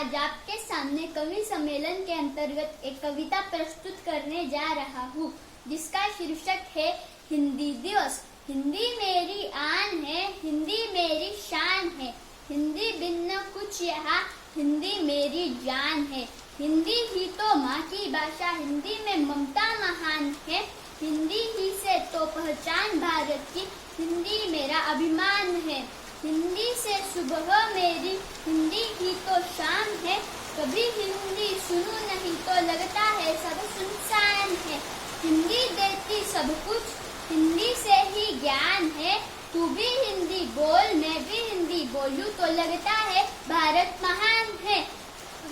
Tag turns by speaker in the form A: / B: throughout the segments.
A: आज आपके सामने कवि सम्मेलन के अंतर्गत एक कविता प्रस्तुत करने जा रहा हूँ, जिसका शीर्षक है हिंदी दिवस। हिंदी मेरी आन है, हिंदी मेरी शान है, हिंदी बिन न कुछ यहाँ, हिंदी मेरी जान है। हिंदी ही तो माँ की भाषा, हिंदी में ममता महान है, हिंदी ही से तो पहचान भारत की, हिंदी मेरा अभिमान है। हिंदी से सुबह मेरी, हिंदी ही तो शाम है, कभी हिंदी सुनूं नहीं तो लगता है सब सुनसान है। हिंदी देती सब कुछ, हिंदी से ही ज्ञान है, तू भी हिंदी बोल मैं भी हिंदी बोलूं तो लगता है भारत महान है।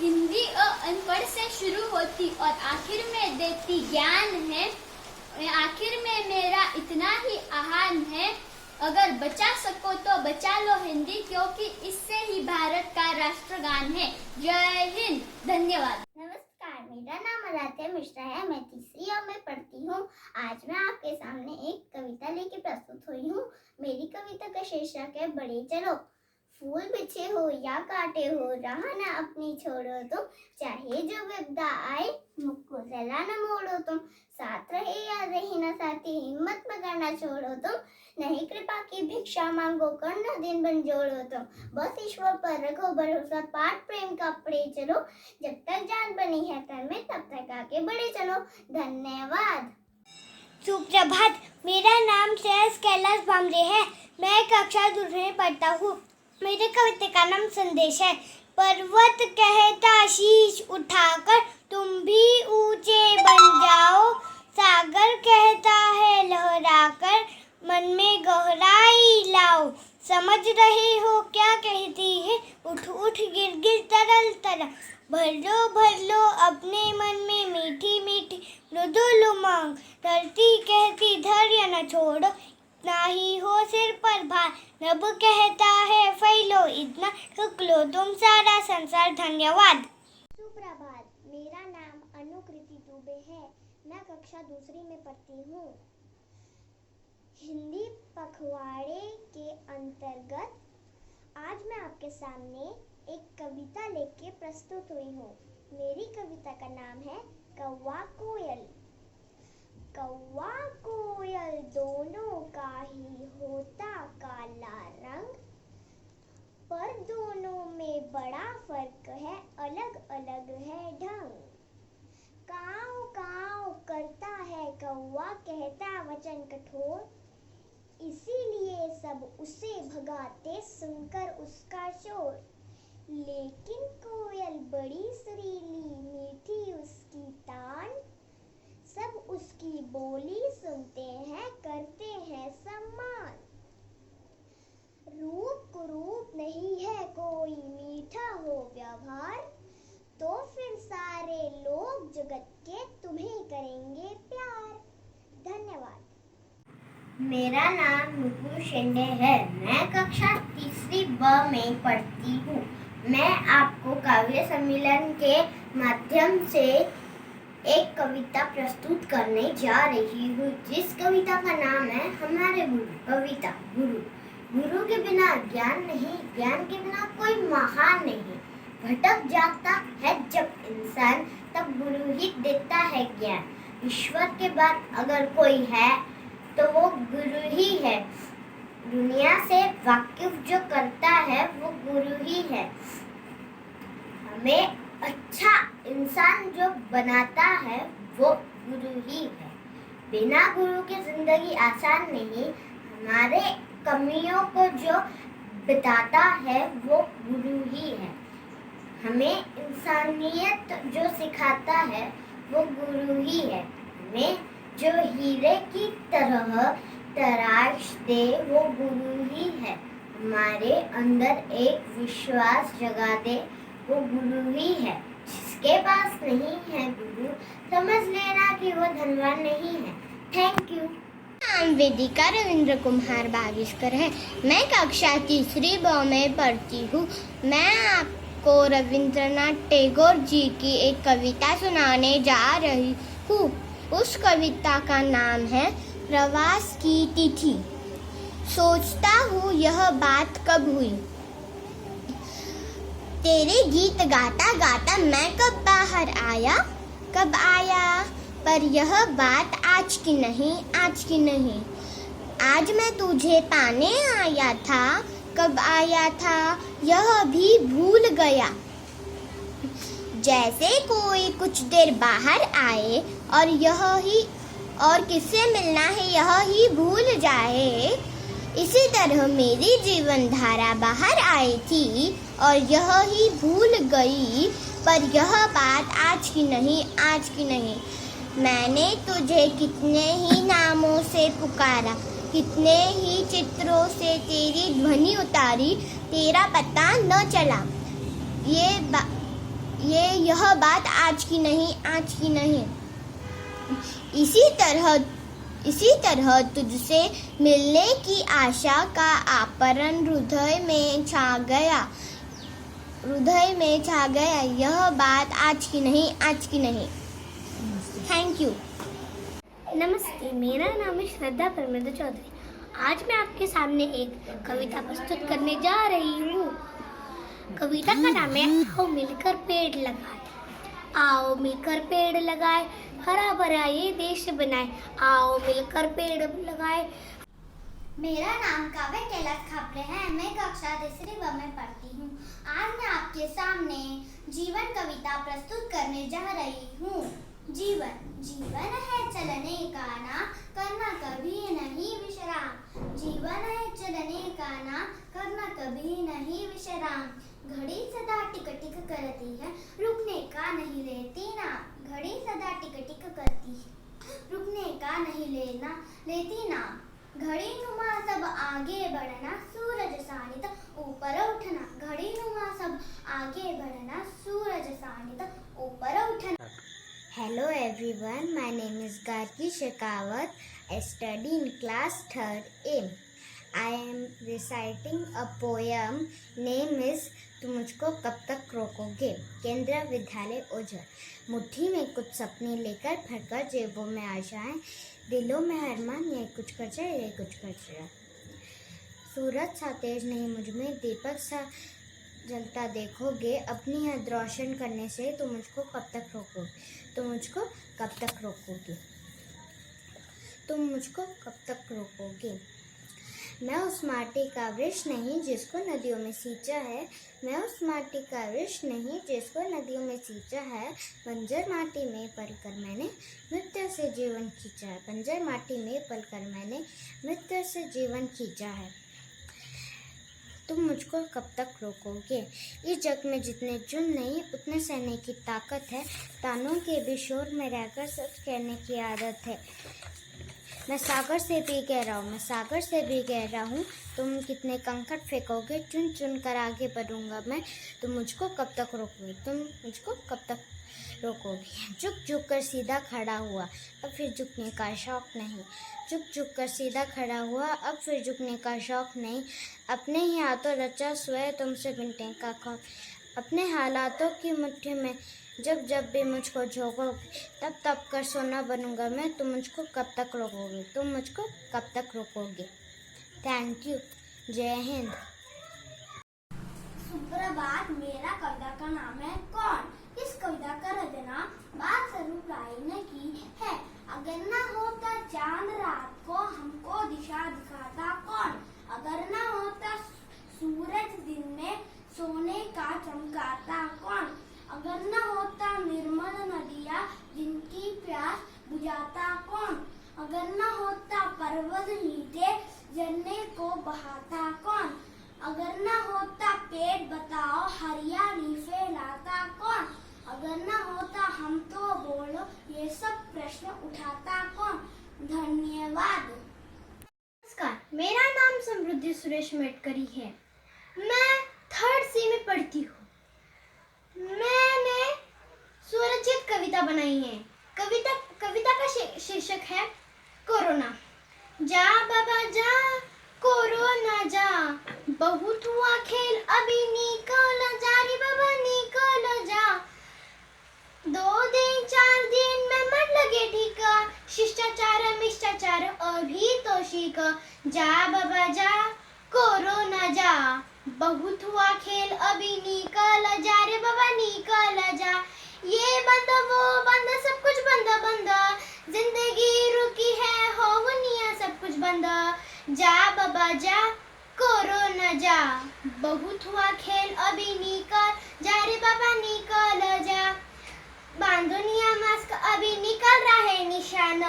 A: हिंदी अनपढ़ से शुरू होती और आखिर में देती ज्ञान है, आखिर में मेरा इतना ही आह्वान है, अगर बचा सको तो बचा लो हिंदी, क्योंकि इससे ही भारत का राष्ट्रगान है। जय हिंद, धन्यवाद।
B: नमस्कार, मेरा नाम आराध्या मिश्रा है। मैं तीसरी और में पढ़ती हूँ। आज मैं आपके सामने एक कविता लेके प्रस्तुत हुई हूँ। मेरी कविता का शीर्षक है बढ़े चलो। फूल बिछे हो या काटे हो, राह ना अपनी छोड़ो तुम, चाहे जो विपदा आए मुख को जला न मोड़ो तुम, साथ रहे या रही न साथी, हिम्मत में करना छोड़ो तुम, नहीं कृपा की भिक्षा मांगो, करना दिन बन जोड़ो तुम, बस ईश्वर पर रखो भरोसा, पाठ प्रेम का पढ़े चलो, जब तक जान बनी है तन में तब तक आगे बढ़े चलो। धन्यवाद।
C: सुप्रभात, मेरा नाम श्रेयस कैलाश भामरे है। मैं कक्षा दूसरी में पढ़ता हूँ। मेरे कविता का नाम संदेश है। पर्वत कहता शीश उठाकर तुम भी ऊंचे बन जाओ, सागर कहता है लहराकर मन में गहराई लाओ, समझ रहे हो क्या कहती है उठ उठ गिर गिर तरल तरल, भर लो अपने मन में मीठी मीठी मृदुल उमंग, धरती कहती धैर्य न छोड़ो, इतना ही हो सिर पर भार, रब कहता है फैलो इतना, ढक लो तुम सारा संसार। धन्यवाद।
D: सुप्रभात, मेरा नाम अनुकृति दुबे है। मैं कक्षा दूसरी में पढ़ती हूँ। हिंदी पखवाड़े के अंतर्गत आज मैं आपके सामने एक कविता लेके प्रस्तुत हुई हूँ। मेरी कविता का नाम है कौवा कोयल। कौवा कोयल दोनों का ही होता काला रंग, पर दोनों में बड़ा फर्क है, अलग अलग है ढंग। काव काव करता है कौवा, कहता वचन कठोर, इसीलिए सब उसे भगाते सुनकर उसका शोर। लेकिन कोयल बड़ी सुरीली, मीठी उसकी तान, सब उसकी बोली सुनते हैं, करते हैं सम्मान। रूप कुरूप नहीं है कोई, मीठा हो व्यवहार, तो फिर सारे लोग जगत के तुम्हें करेंगे प्यार। धन्यवाद।
B: मेरा नाम नुपुर शेंडे है। मैं कक्षा तीसरी ब में पढ़ती हूँ। मैं आपको काव्य सम्मेलन के माध्यम से एक कविता प्रस्तुत करने जा रही हूँ, जिस कविता का नाम है हमारे गुरु। कविता गुरु। गुरु के बिना ज्ञान नहीं, ज्ञान के बिना कोई महान नहीं, भटक जाता है जब इंसान तब गुरु ही देता है ज्ञान। ईश्वर के बाद अगर कोई है तो वो गुरु ही है, दुनिया से वाकिफ जो करता है वो गुरु ही है। हमें अच्छा इंसान जो बनाता है वो गुरु ही है। बिना गुरु की जिंदगी आसान नहीं, हमारे कमियों को जो बताता है वो गुरु ही है। हमें इंसानियत जो सिखाता है वो गुरु ही है। हमें जो हीरे की तरह तराश दे वो गुरु ही है। हमारे अंदर एक विश्वास जगा दे वो गुरु ही है। जिसके पास नहीं है गुरु, समझ लेना कि वो धनवान नहीं है। Thank you.
C: नाम वेदिका रविंद्र कुमार बागिशकर है। मैं कक्षा तीसरी ब में पढ़ती हूँ। मैं आपको रविंद्रनाथ टैगोर जी की एक कविता सुनाने जा रही हूँ। उस कविता का नाम है प्रवास की तिथि। सोचता हूँ यह बात कब हुई, तेरे गीत गाता गाता मैं कब बाहर आया, कब आया, पर यह बात आज की नहीं, आज की नहीं। आज मैं तुझे पाने आया था, कब आया था यह भी भूल गया। जैसे कोई कुछ देर बाहर आए और किससे मिलना है यह ही भूल जाए, इसी तरह मेरी जीवन धारा बाहर आई थी और यह ही भूल गई, पर यह बात आज की नहीं, आज की नहीं। मैंने तुझे कितने ही नामों से पुकारा, कितने ही चित्रों से तेरी ध्वनि उतारी, तेरा पता न चला। यह बात आज की नहीं, आज की नहीं। इसी तरह तुझसे मिलने की आशा का आपरण हृदय में छा गया, यह बात आज की नहीं, आज की नहीं। Thank you.
D: नमस्ते, मेरा नाम है श्रद्धा परमेंद्र चौधरी। आज मैं आपके सामने एक कविता प्रस्तुत करने जा रही हूँ। कविता का नाम है आओ मिलकर पेड़ लगाए। आओ मिलकर पेड़ लगाए, हरा भरा ये देश बनाए। आओ मिलकर पेड़ लगाए।
C: मेरा नाम काव्य कैलाश खापरे है। मैं कक्षा 3वीं ब में पढ़ती हूँ। आज मैं आपके सामने जीवन कविता प्रस्तुत करने जा रही हूँ। जीवन है चलने का नाम, करना कभी नहीं विश्राम। जीवन है चलने का नाम, करना कभी नहीं विश्राम। घड़ी सदा टिक टिक करती है, रुकने का नहीं लेती नाम। घड़ी सदा टिक टिक करती है, रुकने का नहीं लेती नाम। घड़ी नुमा सब आगे बढ़ना, सूरज सानी तक ऊपर उठना। घड़ी नुमा सब आगे बढ़ना, सूरज सानी तक ऊपर उठना।
B: Hello everyone, my name is Gargi Shekhawat. I study in class 3rd A. I am reciting a poem. Name is तुम मुझको कब तक रोकोगे। केंद्रीय विद्यालय ओझर। मुट्ठी में कुछ सपने लेकर भरकर जेबों में आशाएं, दिलों में अरमान, ये कुछ कर जाए, ये कुछ कर जाए। सूरज सा तेज नहीं मुझ में, दीपक सा जलता देखोगे। अपनी हद रोशन करने से तुम मुझको कब तक रोकोगे, तुम मुझको कब तक रोकोगे, तुम मुझको कब तक रोकोगे। मैं उस माटी का वृक्ष नहीं जिसको नदियों में सींचा है। मैं उस माटी का वृक्ष नहीं जिसको नदियों में सींचा है। बंजर माटी में पलकर मैंने मृत्यु से जीवन खींचा है। बंजर माटी में पलकर मैंने मृत्यु से जीवन खींचा है। तुम मुझको कब तक रोकोगे। इस जग में जितने जुर्म नहीं उतने सहने की ताकत है। तानों के भी शोर में रहकर सच कहने की आदत है। मैं सागर से भी गहरा हूँ, मैं सागर से भी गहरा हूँ। तुम कितने कंकड़ फेंकोगे, चुन चुन कर आगे बढ़ूंगा मैं। तुम मुझको कब तक रोकोगे, तुम मुझको कब तक रोकोगे। झुक झुक कर सीधा खड़ा हुआ, अब फिर झुकने का शौक नहीं। झुक झुक कर सीधा खड़ा हुआ, अब फिर झुकने का शौक नहीं। अपने ही हाथों रचा स्वयं तुमसे मिलने का खौफ। अपने हालातों की मुट्ठी में जब जब भी मुझको झोंकोगे, तब तब कर सोना बनूंगा मैं। तुम मुझको कब तक रोकोगे, तुम मुझको कब तक रोकोगे। Thank you. जय हिंद।
C: सुप्रभात। मेरा कविता का नाम है कौन। इस कविता का रचना बाल स्वरूप राय ने की है। अगर ना होता चांद रात को हमको दिशा दिखाता कौन। अगर ना होता सूरज दिन में सोने का चमकाता कौन। अगर न होता निर्मल नदियाँ जिनकी प्यास बुझाता कौन। अगर न होता पर्वत नीचे झरने को बहाता कौन। अगर न होता पेड़ बताओ हरियाली फैलाता कौन। अगर न होता हम तो बोलो ये सब प्रश्न उठाता कौन। धन्यवाद।
D: नमस्कार, मेरा नाम समृद्धि सुरेश मेटकरी है। मैं 3rd C में पढ़ती हूँ। मैंने स्वरचित कविता बनाई है। कविता का शीर्षक है कोरोना। जा बाबा जा कोरोना जा, बहुत हुआ खेल अभी निकल जा रे बाबा निकल जा। 2 दिन 4 दिन में मन लगे ठीका, शिष्टाचार मिष्टाचार अभी तो सीख। जा बाबा जा
C: कोरो न जा, बहुत हुआ खेल अभी निकल जा रे बाबा निकल जा। ये बंद वो बंद सब कुछ बंद बंद, जिंदगी रुकी है हो दुनिया सब कुछ बंद। जा बाबा जा, कोरो न जा, बहुत हुआ खेल अभी निकल जा रे बाबा निकल जा। बांधनिया मास्क अभी निकल रहा है निशान,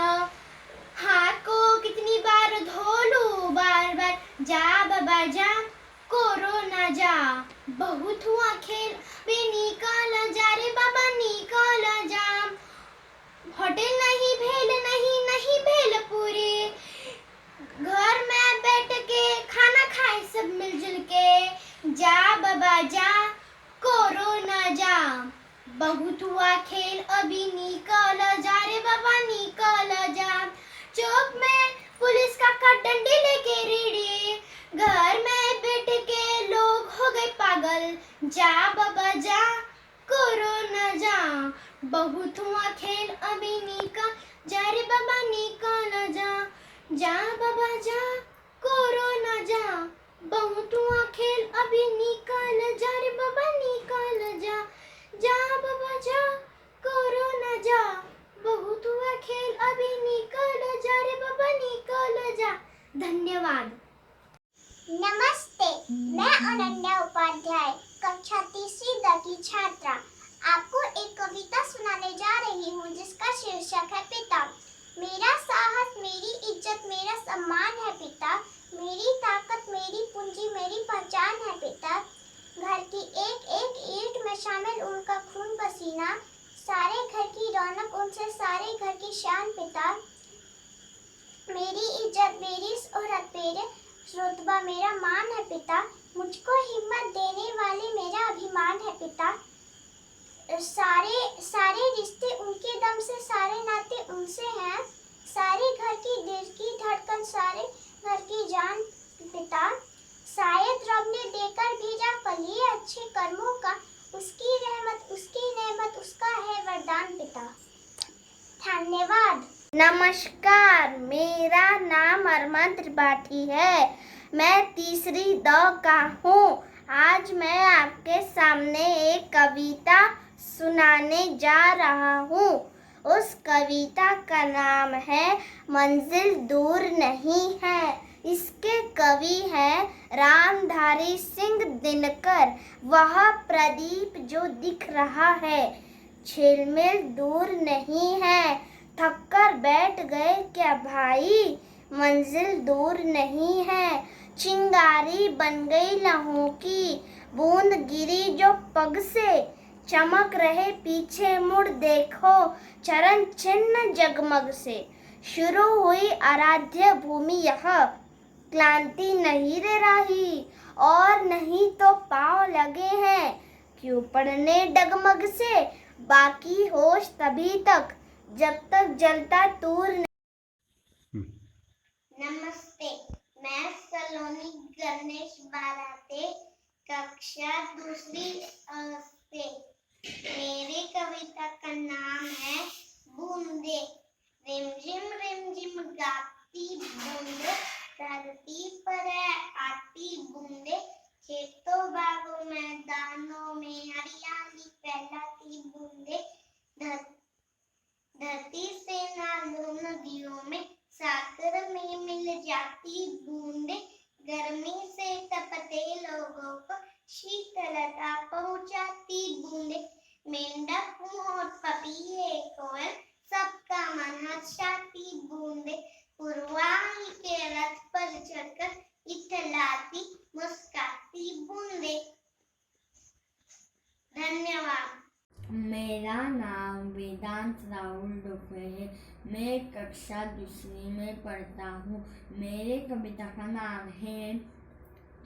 C: हाथ को कितनी बार धो लूं बार बार। जा बाबा जा, कोरो ना जा, बहुत हुआ खेल बे निकल जा रे बाबा निकल जा। होटल नहीं भेल नहीं नहीं भेल पूरी, घर में बैठ के खाना खाए सब मिलजुल के। जा बाबा जा, कोरो ना जा, बहुत हुआ खेल अभी निकल जा रे बाबा निकल जा। चौक में पुलिस का डंडे लेके रेडी, घर में बैठ के लोग हो गए पागल। जा बाबा जा, कोरो न जा, बहुत हुआ खेल अभी निकल जा रे बाबा निकल जा। जा बाबा जा, कोरो न जा, बहुत हुआ खेल अभी निकल जा रे बाबा निकल जा। जा बाबा जा, कोरो न जा, बहुत हुआ खेल अभी निकल जा रे बाबा निकल जा। धन्यवाद।
D: नमस्ते, मैं अनन्या उपाध्याय कक्षा तीसरी द की छात्रा आपको एक कविता सुनाने जा रही हूँ जिसका शीर्षक है पिता। मेरा साहस मेरी इज्जत मेरा सम्मान है पिता, मेरी ताकत मेरी पूंजी मेरी पहचान है पिता। घर की एक एक ईंट में शामिल उनका खून पसीना, सारे घर की रौनक उनसे सारे घर की शान पिता। मेरी इज्जत मेरी शोहरत मेरे रुतबा मेरा मान है पिता, मुझको हिम्मत देने वाले मेरा अभिमान है पिता। सारे रिश्ते उनके दम से सारे नाते उनसे हैं, सारे घर की दिल की धड़कन सारे घर की जान पिता। शायद रब ने देकर भेजा फल ये अच्छे कर्मों का, उसकी रहमत उसकी नेमत उसका है वरदान पिता। धन्यवाद।
B: नमस्कार, मेरा नाम अरमान त्रिपाठी है। मैं तीसरी द का हूँ। आज मैं आपके सामने एक कविता सुनाने जा रहा हूँ। उस कविता का नाम है मंजिल दूर नहीं है। इसके कवि हैं रामधारी सिंह दिनकर। वह प्रदीप जो दिख रहा है झिलमिल दूर नहीं है। थक कर बैठ गए क्या भाई, मंजिल दूर नहीं है। चिंगारी बन गई लहू की, बूंद गिरी जो पग से। चमक रहे पीछे मुड़ देखो, चरण चिन्ह जगमग से। शुरू हुई आराध्य भूमि यह, क्लांति नहीं रे रही। और नहीं तो पाँव लगे हैं, क्यों पड़ने डगमग से। बाकी होश तभी तक जब तक जलता तूर नहीं। नमस्ते, मैं सलोनी गणेश बाराते कक्षा दूसरी से। मेरी कविता का नाम है बूंदे। रिमझिम गाती बूंदे, धरती पर है आती बूंदे। खेतों बागों मैदानों में हरियाली फैलाती बूंदे। धरती से नालों नदियों में सागर में मिल जाती बूंदे। गर्मी से तपते लोगों को शीतलता पहुंचाती बूंदे। मेंढक मोर पपीहे कोयल सबका मन हर्षाती बूंदे। पुरवाई के रथ पर चढ़कर इठलाती मुस्काती बूंदे। धन्यवाद।
E: मेरा नाम वेदांत राहुल डोकरे है। मैं कक्षा दूसरी में पढ़ता हूँ। मेरे कविता का नाम है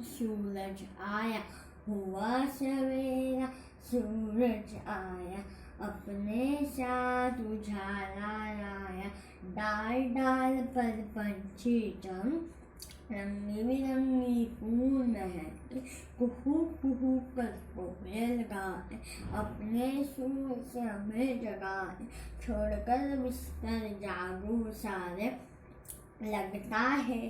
E: सूरज आया। हुआ सवेरा सूरज आया, अपने साथ उजाला लाया। डाल डाल पर पंछी चंग, रंगी बिरंगी फूल महके। कुहू कुहू कर कोयल गाए, अपने सुर से हमें जगाए। छोड़कर बिस्तर जागो सारे, लगता है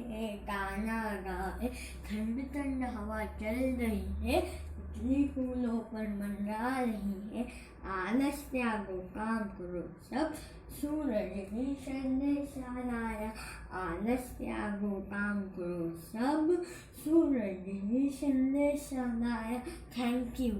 E: गाना गाए, ठंड ठंड हवा चल रही है, तितली फूलों पर मंडरा रही है। आलस त्यागो काम करो सब, सूरज ही संदेशा लाया। आलस त्यागो काम करो सब, सूरज ही संदेशा लाया। Thank you.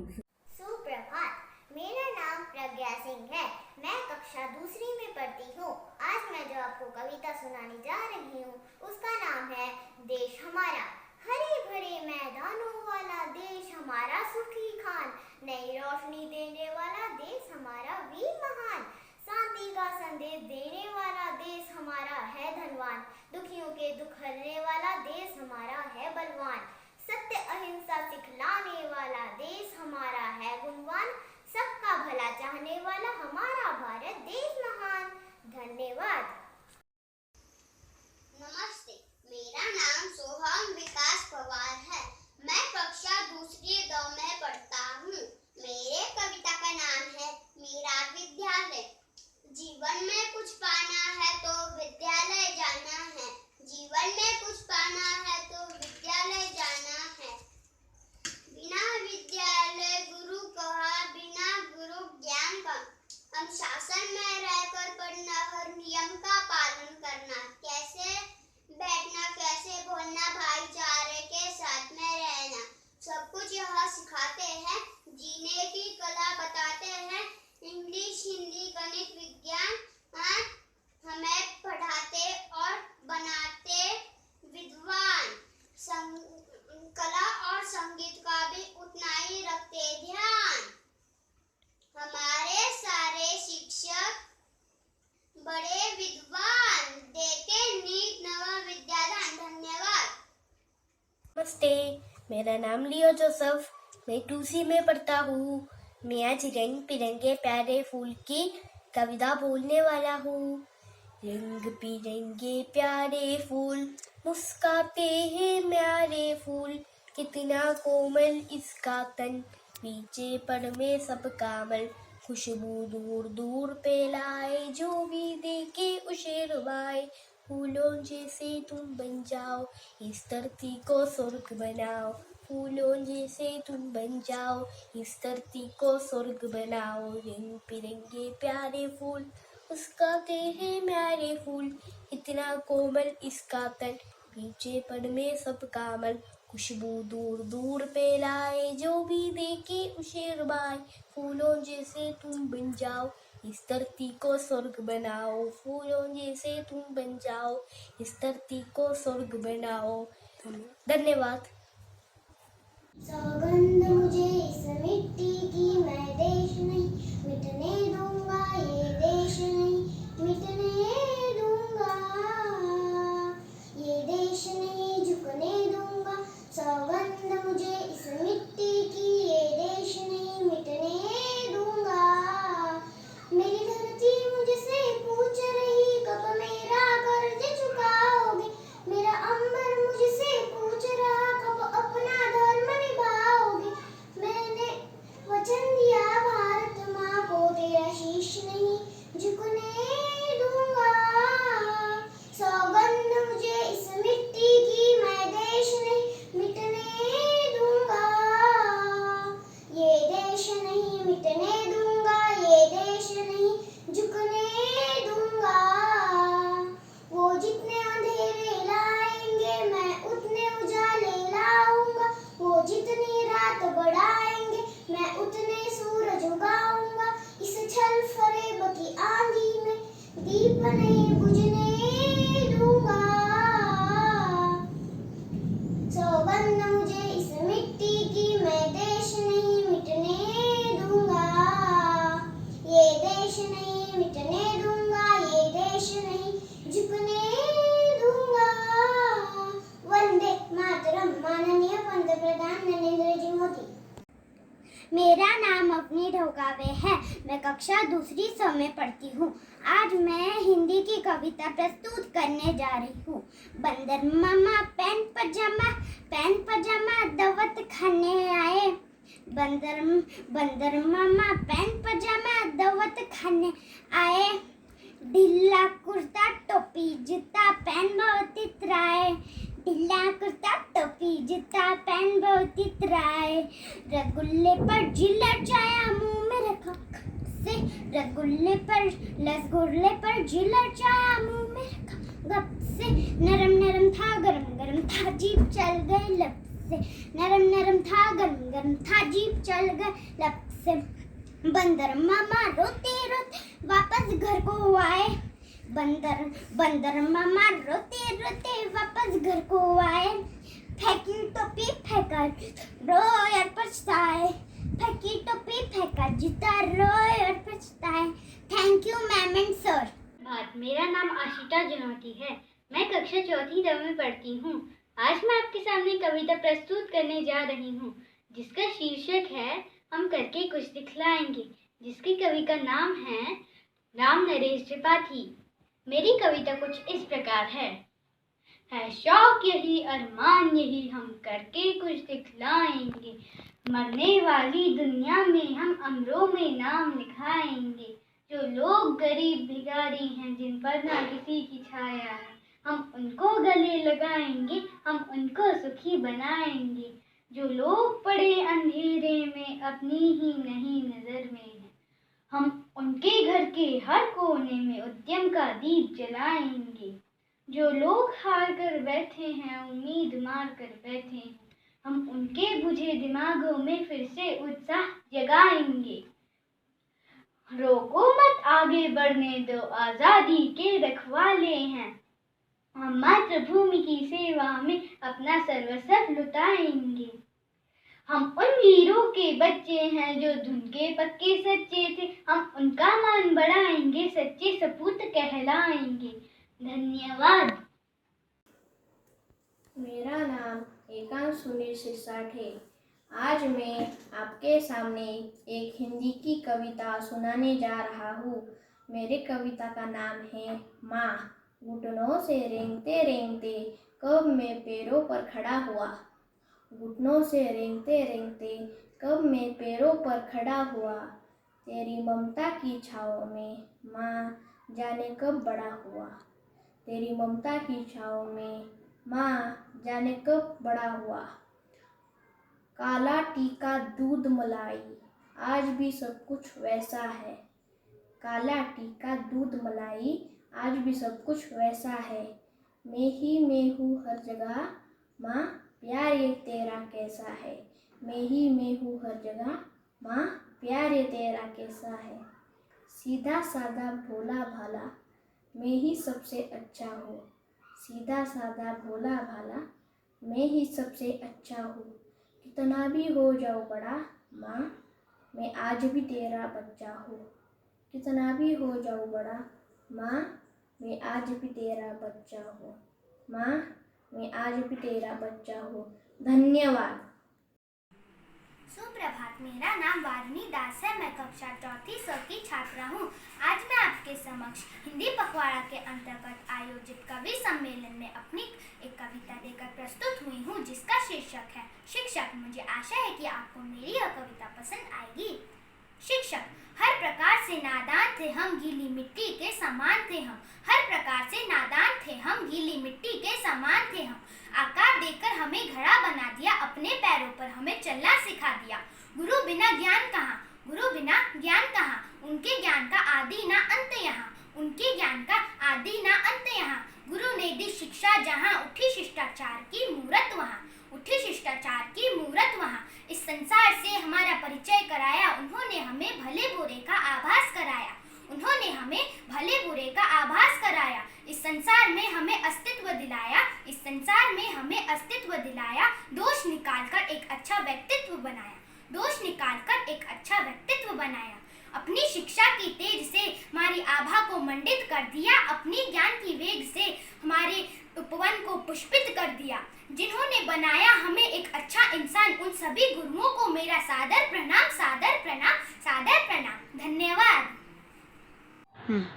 B: सुप्रभात, मेरा नाम प्रज्ञा सिंह है। मैं कक्षा दूसरी में पढ़ती हूँ। आज मैं जो आपको कविता सुनाने जा रही हूँ उसका नाम है देश हमारा। हरे भरे मैदानों वाला देश हमारा सुखी खान, नई रोशनी देने वाला देश हमारा वीर महान। शांति का संदेश देने वाला देश हमारा है धनवान, दुखियों के दुख हरने वाला देश हमारा है बलवान। सत्य अहिंसा सिखलाने वाला देश हमारा है गुणवान, सबका भला चाहने वाला हमारा भारत देश महान। धन्यवाद। नमस्ते, मेरा नाम सोहम विकास पवार है। मैं कक्षा दूसरी द में पढ़ता हूँ। मेरे कविता का नाम है मेरा विद्यालय। जीवन में कुछ पाना है तो विद्यालय जाना है, जीवन में कुछ पाना है तो विद्यालय जाना है। बिना विद्यालय गुरु कहा, बिना गुरु ज्ञान का। अनुशासन में रहकर पढ़ना, हर नियम का पालन करना, कैसे बैठना, कैसे बोलना, भाईचारे के साथ में रहना, सब कुछ यह सिखाते हैं। जीने की कला बताते हैं। इंग्लिश, हिंदी, गणित, विज्ञान हमें पढ़ाते और बनाते विद्वान। कला और संगीत का भी उतना ही रखते ध्यान। हमारे सारे शिक्षक बड़े विद्वान, देते नीट नवा विद्यादान। धन्यवाद।
C: नमस्ते, मेरा नाम लियो जोसेफ। मैं 2C में पढ़ता हूँ। मैं आज रंग बिरंगे प्यारे फूल की कविता बोलने वाला हूँ। रंग बिरंगे प्यारे फूल मुस्काते हैं म्यारे फूल, कितना कोमल इसका तन, पीछे पर में सब कामल। खुशबू दूर दूर पे लाए, जो भी देखे उसे रुबाए। फूलों जैसे तुम बन जाओ, इस धरती को स्वर्ग बनाओ। फूलों जैसे तुम बन जाओ, इस धरती को स्वर्ग बनाओ। रंग बिरंगे प्यारे फूल मुस्काते हैं म्यारे फूल, इतना कोमल इसका तन, पीछे पर में सब कामल। खुशबू दूर दूर पे लाए, जो भी देखे उसे रुबाए। फूलों जैसे तुम बन जाओ, इस धरती को स्वर्ग बनाओ। फूलों जैसे तुम बन जाओ, इस धरती को स्वर्ग बनाओ। धन्यवाद।
D: सौगंध मुझे इस मिट्टी की, मैं देश नहीं मिटने दूंगा, ये देश नहीं मिटने दूंगा, ये देश नहीं झुकने दूंगा। सौगंध मुझे इस मिट्टी की, ये देश नहीं मिटने दूंगा। मेरी धरती मुझसे पूछ रही, कब मेरा कर्ज चुकाओगे। मेरा अंबर मुझसे पूछ रहा, कब अपना धर्म निभाओगे। मैंने वचन दिया भारत माँ को, तेरा शीश नहीं झुकने दूंगा। सौगंध मुझे इस मिट्टी की, मैं देश नहीं मिटने दूंगा, ये देश नहीं मिटने दूंगा, ये देश नहीं झुकने दूंगा। वो जितने अंधेरे लाएंगे, मैं उतने उजाले लाऊंगा। वो जितनी रात बढ़ाएंगे, मैं उतने सूरज उगाऊंगा। इस छल फरेब की आंधी में दीप नहीं बुझने दूंगा। सौगंध मुझे इस मिट्टी की, मैं देश नहीं मिटने दूंगा, ये देश नहीं मिटने दूंगा, ये देश नहीं झुकने दूंगा। वंदे मातरम। माननीय पंतप्रधान नरेंद्र जी मोदी।
C: मेरा नाम अपनी ढोकावे है। मैं कक्षा दूसरी स में पढ़ती हूँ। आज मैं हिंदी की कविता प्रस्तुत करने जा रही हूँ। बंदर मामा पैंट पजामा दावत खाने आए। बंदर मामा पैंट पजामा दावत खाने आए। ढीला कुर्ता टोपी जूता पहन बहुत इतराए, ढीला कुर्ता टोपी जूता पहन बहुत इतराए, रसगुल्ले पर जिला चाया मुंह में रखा से, रसगुल्ले पर जिला चाया मुंह में रखा गप से, नरम नरम था गरम गरम था जीप चल गए लब से, नरम नरम था गरम गरम था जीप चल गए लब से, बंदर मामा रोते रोते वापस घर को आए, बंदर मामा रोते रोते वापस घर को आए, फेंकी टोपी फेंका रोए और पछताए, फेंकी टोपी फेंका जूता रोए और पछताए। Thank you ma'am and sir.
A: मेरा नाम आशिता जनौती है। मैं कक्षा चौथी में पढ़ती हूँ। आज मैं आपके सामने कविता प्रस्तुत करने जा रही हूँ, जिसका शीर्षक है हम करके कुछ दिखलाएंगे, जिसके कवि का नाम है राम नरेश त्रिपाठी। मेरी कविता कुछ इस प्रकार है शौक यही अरमान यही हम करके कुछ दिखलाएंगे, मरने वाली दुनिया में हम अमरों में नाम लिखाएंगे, जो लोग गरीब भिखारी हैं जिन पर ना किसी की छाया है, हम उनको गले लगाएंगे, हम उनको सुखी बनाएंगे, जो लोग पड़े अंधेरे में अपनी ही नहीं नजर में है, हम उनके घर के हर कोने में उद्यम का दीप जलाएंगे, जो लोग हार कर बैठे हैं उम्मीद मार कर बैठे हैं, हम उनके बुझे दिमागों में फिर से उत्साह जगाएंगे। रोको मत आगे बढ़ने दो आजादी के रखवाले हैं, हम मातृभूमि की सेवा में अपना सर्वस्व लुटाएंगे, हम उन वीरों के बच्चे हैं जो धुन के पक्के सच्चे थे, हम उनका मान बढ़ाएंगे सच्चे सपूत कहलाएंगे। धन्यवाद।
F: मेरा नाम एकांश सुनील सिरसाठ है। आज मैं आपके सामने एक हिंदी की कविता सुनाने जा रहा हूँ। मेरे कविता का नाम है माँ। घुटनों से रेंगते रेंगते कब मैं पैरों पर खड़ा हुआ, घुटनों से रेंगते रेंगते कब मैं पैरों पर खड़ा हुआ, तेरी ममता की छाँव में माँ जाने कब बड़ा हुआ, तेरी ममता की छाँव में माँ जाने कब बड़ा हुआ। काला टीका दूध मलाई आज भी सब कुछ वैसा है, काला टीका दूध मलाई आज भी सब कुछ वैसा है, मैं हूँ हर जगह माँ प्यार ये तेरा कैसा है, मैं हूँ हर जगह माँ प्यार ये तेरा कैसा है, सीधा साधा भोला भाला मैं ही सबसे अच्छा हूँ, सीधा साधा भोला भाला मैं ही सबसे अच्छा हूँ, कितना भी हो जाओ बड़ा माँ मैं आज भी तेरा बच्चा हूँ, कितना भी हो जाओ बड़ा माँ मैं आज भी तेरा बच्चा हूँ, माँ मैं आज भी तेरा बच्चा हूँ। धन्यवाद।
C: सुप्रभात। मेरा नाम वारुणी दास है। मैं कक्षा चौथी की छात्रा हूँ। आज मैं आपके समक्ष हिंदी पखवाड़ा के अंतर्गत आयोजित कवि सम्मेलन में अपनी एक कविता देकर प्रस्तुत हुई हूँ, जिसका शीर्षक है शिक्षक। मुझे आशा है कि आपको मेरी यह कविता पसंद आएगी। शिक्षक। हर प्रकार से नादान थे हम, गीली मिट्टी के समान थे हम, हर प्रकार से नादान थे हम, गीली मिट्टी के समान थे हम, आकार देकर हमें घड़ा बना दिया, अपने पैरों पर हमें चलना सिखा दिया। गुरु बिना ज्ञान कहाँ, गुरु बिना ज्ञान कहाँ, उनके ज्ञान का आदि ना अंत यहाँ, उनके ज्ञान का आदि ना अंत यहाँ। गुरु ने दी शिक्षा जहाँ, उठी शिष्टाचार की मूरत वहाँ, उठी शिष्टाचार की मूरत वहाँ। इस संसार से हमारा परिचय कराया, उन्होंने हमें भले बुरे का आभास कराया, उन्होंने हमें भले बुरे का आभास कराया। इस संसार में हमें अस्तित्व दिलाया, इस संसार में हमें अस्तित्व दिलाया। दोष निकालकर एक अच्छा व्यक्तित्व बनाया, दोष निकालकर एक अच्छा व्यक्तित्व बनाया। अपनी शिक्षा की तेज से हमारी आभा को मंडित कर दिया, अपनी ज्ञान की वेग से हमारे उपवन को पुष्पित कर दिया। जिन्होंने बनाया हमें एक अच्छा इंसान, उन सभी गुरुओं को मेरा सादर प्रणाम, सादर प्रणाम, सादर प्रणाम। धन्यवाद।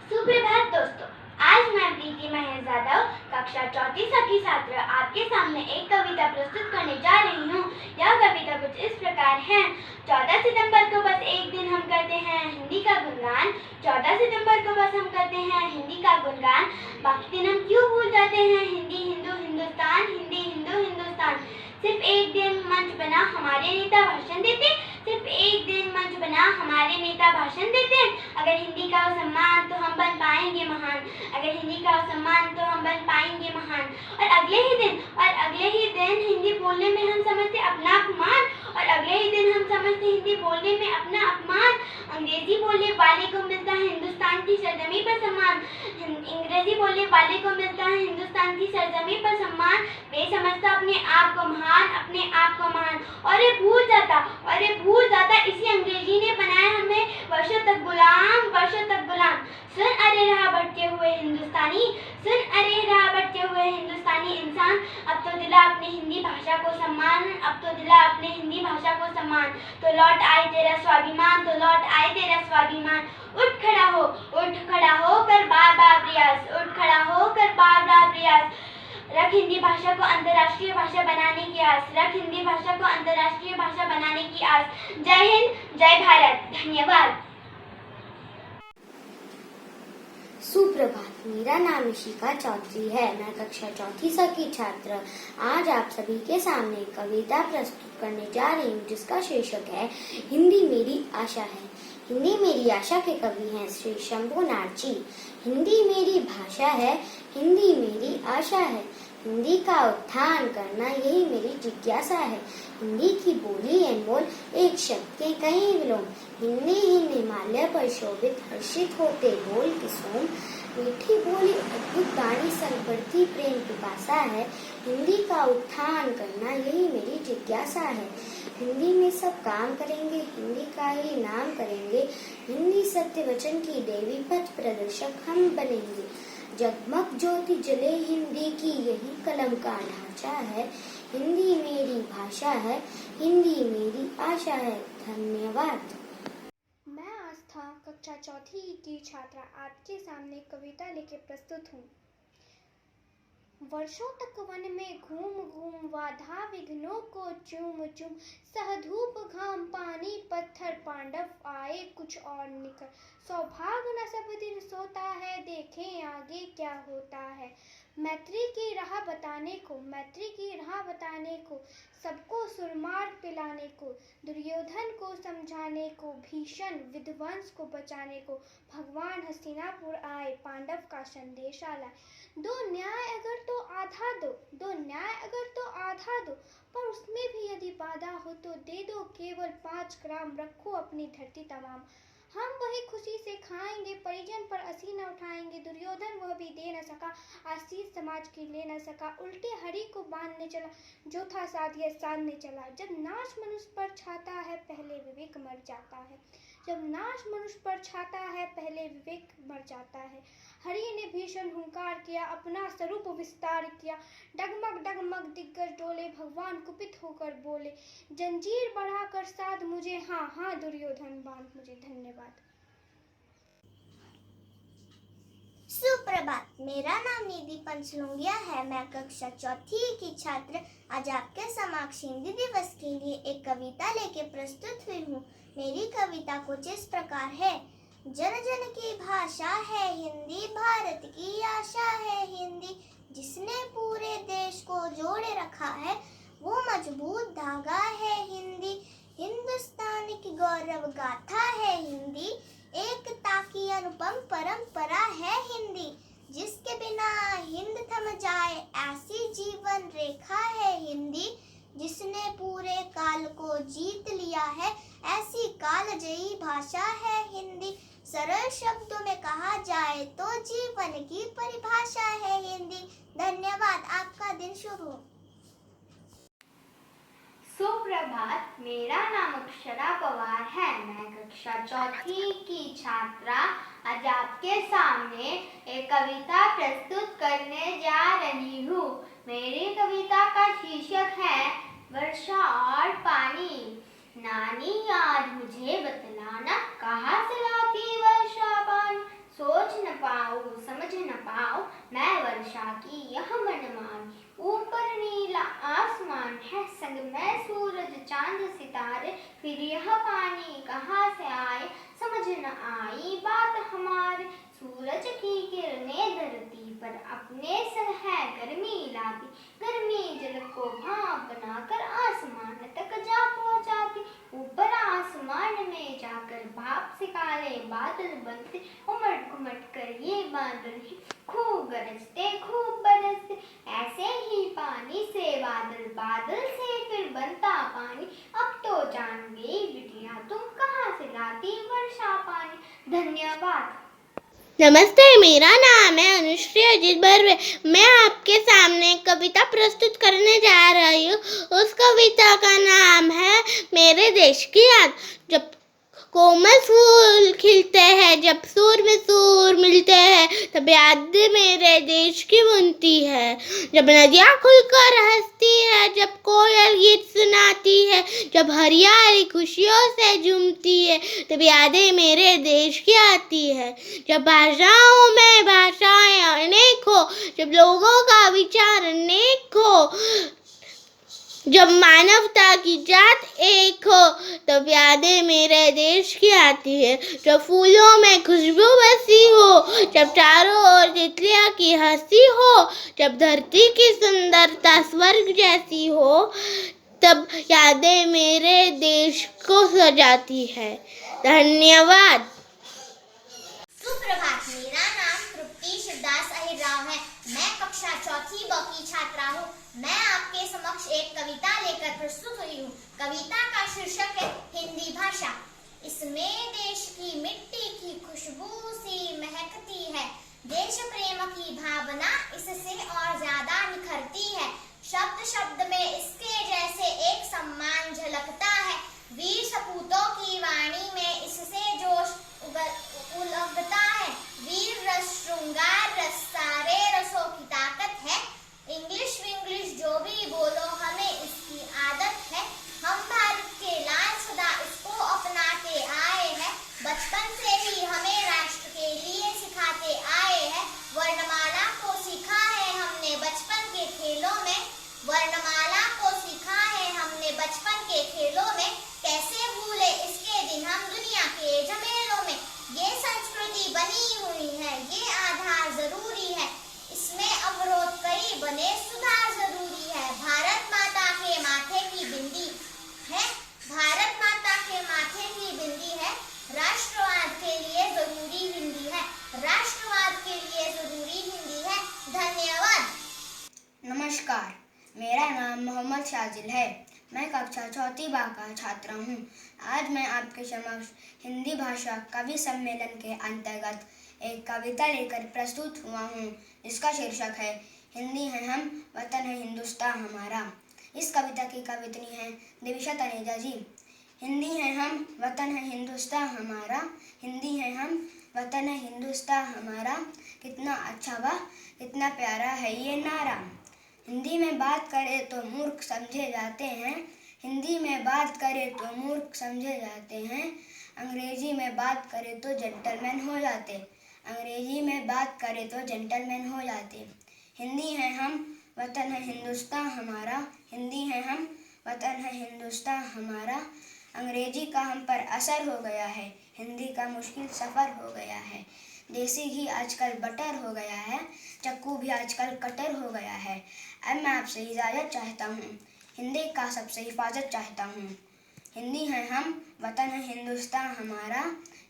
D: सुप्रभात दोस्तों, आज मैं प्रीति महेश यादव कक्षा चौथी की छात्र आपके सामने एक कविता प्रस्तुत करने जा रही हूँ। यह कविता कुछ इस प्रकार है।
B: 14 सितंबर को बस एक दिन हम करते हैं हिंदी का गुणगान। 14 सितंबर को बस हम करते हैं हिंदी का गुणगान। बाकी दिन हम क्यों भूल जाते हैं हिंदी हिंदू हिंदुस्तान, हिंदी हिंदू हिंदुस्तान। सिर्फ एक दिन मंच बना हमारे नेता भाषण देते, सिर्फ एक दिन मंच बना हमारे नेता भाषण देते। अगर हिंदी का हो सम्मान तो हम बन पाएंगे महान, अगर हिंदी का हो सम्मान तो हम बन पाएंगे महान। और अगले ही दिन हिंदी बोलने में हम समझते अपना अपमान, और अगले ही दिन हम समझते हिंदी बोलने में अपना अपमान। अंग्रेजी बोलने वाले को मिलता है हिंदुस्तान की सरजमी पर सम्मान, अंग्रेजी बोलने वाले को मिलता है हिंदुस्तान की सरजमी पर सम्मान। वे समझता अपने आप को महान, अपने आप को महान। और ये भूल जाता इसी अंग्रेजी ने बनाया हमें वर्षों तक गुलाम, वर्षों तक गुलाम। सुन अरे रहा भटके हुए हिंदुस्तानी, सुन अरे रहा भटके हुए हिंदुस्तानी इंसान। अब तो दिला अपनी हिंदी भाषा को सम्मान, अब तो दिला अपने हिंदी भाषा को सम्मान। तो लौट आए तेरा स्वाभिमान, तो लौट आए तेरा स्वाभिमान। उठ खड़ा हो कर बार बार प्रयास, उठ खड़ा हो कर बार बार प्रयास। रख हिंदी भाषा को अंतर्राष्ट्रीय भाषा बनाने की आस, रख हिंदी भाषा को अंतर्राष्ट्रीय भाषा बनाने की आस। जय हिंद, जय भारत, धन्यवाद।
C: सुप्रभात, मेरा नाम इशिका चौधरी है। मैं कक्षा चौथी स की छात्र आज आप सभी के सामने कविता प्रस्तुत करने जा रही हूँ, जिसका शीर्षक है हिंदी मेरी आशा है। हिंदी मेरी आशा के कवि हैं श्री शंभुनाथ जी। हिंदी मेरी भाषा है, हिंदी मेरी आशा है। हिंदी का उत्थान करना यही मेरी जिज्ञासा है। हिंदी की बोली अनमोल, एक शब्द के कई विलोम। हिंदी हिंद हिमालय पर शोभित, हर्षित होते बोल की सोम। मीठी बोली अद्भुत वाणी, संग बढ़ती प्रेम पिपासा है। हिंदी का उत्थान करना यही मेरी जिज्ञासा है। हिंदी में सब काम करेंगे, हिंदी का ही नाम करेंगे। हिंदी सत्य वचन की देवी, पथ प्रदर्शक हम बनेंगे। जगमग ज्योति जले हिंदी की, यही कलम का ढांचा है। हिंदी मेरी भाषा है, हिंदी मेरी आशा है। धन्यवाद।
D: मैं आस्था कक्षा चौथी की छात्रा आपके सामने कविता लेके प्रस्तुत हूँ। वर्षों तक वन में घूम घूम, बाधा विघ्नों को चूम चूम। सहधूप घाम पानी पत्थर, पांडव आए कुछ और निकल। सौभाग्य न सब दिन सोता है, देखें आगे क्या होता है। मैत्री की राह बताने को, मैत्री की राह बताने को, सबको सुरमार्ग पिलाने को, दुर्योधन को समझाने को, भीषण विध्वंस को बचाने को, भगवान हस्तिनापुर आए, पांडव का संदेशा लाए। दो न्याय अगर तो आधा दो, दो न्याय अगर तो आधा दो, पर उसमें भी यदि बाधा हो तो दे दो केवल 5 ग्राम, रखो अपनी धरती तमाम। हम वही खुशी से खाएंगे, परिजन पर असी न उठाएंगे। दुर्योधन वह भी दे न सका, आशीष समाज की ले न सका। उल्टे हरि को बांधने चला, जो था साधिया साधने चला। जब नाश मनुष्य पर छाता है, पहले विवेक मर जाता है। जब नाश मनुष्य पर छाता है, पहले विवेक मर जाता है। हरि ने भीषण हुंकार किया, अपना स्वरूप विस्तार किया। डगमग डगमग दिग्गज डोले, भगवान कुपित होकर बोले, जंजीर बढ़ाकर साध मुझे, हाँ हाँ दुर्योधन बांध मुझे। धन्यवाद।
B: सुप्रभात, मेरा नाम निधि पंचलुंगिया है। मैं कक्षा चौथी की छात्र आज आपके समक्ष हिंदी दिवस के लिए एक कविता लेके प्रस्तुत हुई हूँ। मेरी कविता कुछ इस प्रकार है। जन जन की भाषा है हिंदी, भारत की आशा है हिंदी। जिसने पूरे देश को जोड़े रखा है, वो मजबूत धागा है हिंदी। हिंदुस्तान की गौरव गाथा है हिंदी, एकता की अनुपम परंपरा है हिंदी। जिसके बिना हिंद थम जाए, ऐसी जीवन रेखा है हिंदी। जिसने पूरे काल को जीत लिया है, ऐसी कालजयी भाषा है हिंदी। सरल शब्दों में कहा जाए तो जीवन की परिभाषा है हिंदी। धन्यवाद। आपका दिन शुभ हो।
A: सुप्रभात, मेरा नाम अक्षरा पवार है। मैं कक्षा चौथी की छात्रा आज आपके सामने एक कविता प्रस्तुत करने जा रही हूँ। मेरी कविता का शीर्षक है वर्षा और पानी। नानी आज मुझे बतलाना, कहाँ से लाती वर्षा पानी। सोच न पाऊँ समझ न पाऊँ मैं वर्षा की यह मनमानी। ऊपर नीला आसमान है, संग में सूरज चांद सितारे।
B: फिर यह पानी कहाँ से आए, समझ न आई बात हमारे। सूरज की किरणें धरती पर अपने संग है गर्मी लाती, गर्मी जल को भाप बनाकर आसमान तक जा पहुंचाती। ऊपर आसमान में जाकर भाप से काले बादल बनते, उमड़ घुमड़ कर ये बादल ही खूब गरजते खूब बरसते। ऐसे ही पानी से बादल, बादल से फिर बनता पानी। अब तो जान गई बिटिया तुम कहाँ से लाती वर्षा पानी। धन्यवाद।
C: नमस्ते, मेरा नाम है अनुश्री अजीत बर्वे। मैं आपके सामने एक कविता प्रस्तुत करने जा रही हूँ। उस कविता का नाम है मेरे देश की याद। जब कोमल फूल खिलते हैं, जब सूर में सूर मिलते हैं, तब याद मेरे देश की बनती है। जब नदियाँ खुलकर हंसती है, जब कोयल गीत सुनाती है, जब हरियाली खुशियों से झूमती है, तब यादें मेरे देश की आती है। जब भाषाओं में भाषाएं अनेक हो, जब लोगों का विचार अनेक हो, जब मानवता की जात एक हो, तब यादें मेरे देश की आती है। जब फूलों में खुशबू बसी हो, जब चारों ओर तितलियां की हंसी हो, जब धरती की सुंदरता स्वर्ग जैसी हो, तब यादें मेरे देश को सजाती है। धन्यवाद।
B: सुप्रभात, मेरा नाम तृप्ति शिवदास अहिरराव है। मैं कक्षा चौथी ब की छात्रा हूँ। मैं आपके समक्ष एक कविता लेकर प्रस्तुत हुई हूँ। कविता का शीर्षक है हिंदी भाषा। इसमें देश की मिट्टी की खुशबू सी महकती है, देश प्रेम की भावना इससे और ज्यादा निखरती है। शब्द शब्द में इसके जैसे एक सम्मान झलकता है, वीर सपूतों की वाणी में इससे जोश उलगता है। वीर रस, श्रृंगार रस, सारे रसों की ताकत है। इंग्लिश विंग्लिश जो भी बोलो हमें इसकी आदत है। हम भारत के लाल सदा इसको अपनाते आए हैं, बचपन से ही हमें राष्ट्र के लिए सिखाते आए हैं। वर्णमाला को सीखा है हमने बचपन के खेलों में, वर्णमाला को सीखा है हमने बचपन के खेलों में। कैसे भूले इसके दिन हम दुनिया के झमेलों में। ये संस्कृति बनी हुई है, ये आधार जरूरी है, इसमें अवरोध कई बने सुधार जरूरी है। भारत माता के माथे की बिंदी है, भारत माता के माथे की बिंदी है। राष्ट्रवाद के लिए जरूरी हिंदी है, राष्ट्रवाद के लिए जरूरी हिंदी है। धन्यवाद।
E: नमस्कार, मेरा नाम मोहम्मद शाजिल है। मैं कक्षा चौथी बा का छात्र हूँ। आज मैं आपके समक्ष हिंदी भाषा कवि सम्मेलन के अंतर्गत एक कविता लेकर प्रस्तुत हुआ हूँ, जिसका शीर्षक है हिंदी है हम, वतन है हिंदुस्तान हमारा। इस कविता की कवित्री हैं दिविशा तनेजा जी। हिंदी है हम, वतन है हिंदुस्तान हमारा, हिंदी है हम, वतन है हिंदुस्तान हमारा। कितना अच्छा व कितना प्यारा है ये नारा। हिंदी में बात करें तो मूर्ख समझे जाते हैं, हिंदी में बात करें तो मूर्ख समझे जाते हैं। अंग्रेजी में बात करें तो जेंटलमैन हो जाते, अंग्रेजी में बात करें तो जेंटलमैन हो जाते। हिंदी है हम, वतन है हिंदुस्तान हमारा, हिंदी है हम, वतन है हिंदुस्तान हमारा। अंग्रेजी का हम पर असर हो गया है, हिंदी का मुश्किल सफ़र हो गया है। देसी घी आजकल बटर हो गया है, चक्कू भी आजकल कटर हो गया है। अब मैं आपसे इजाज़त चाहता हूँ, हिंदी का सबसे हिफाजत चाहता हूँ। हिंदी है हम, वतन है हिंदुस्तान हमारा,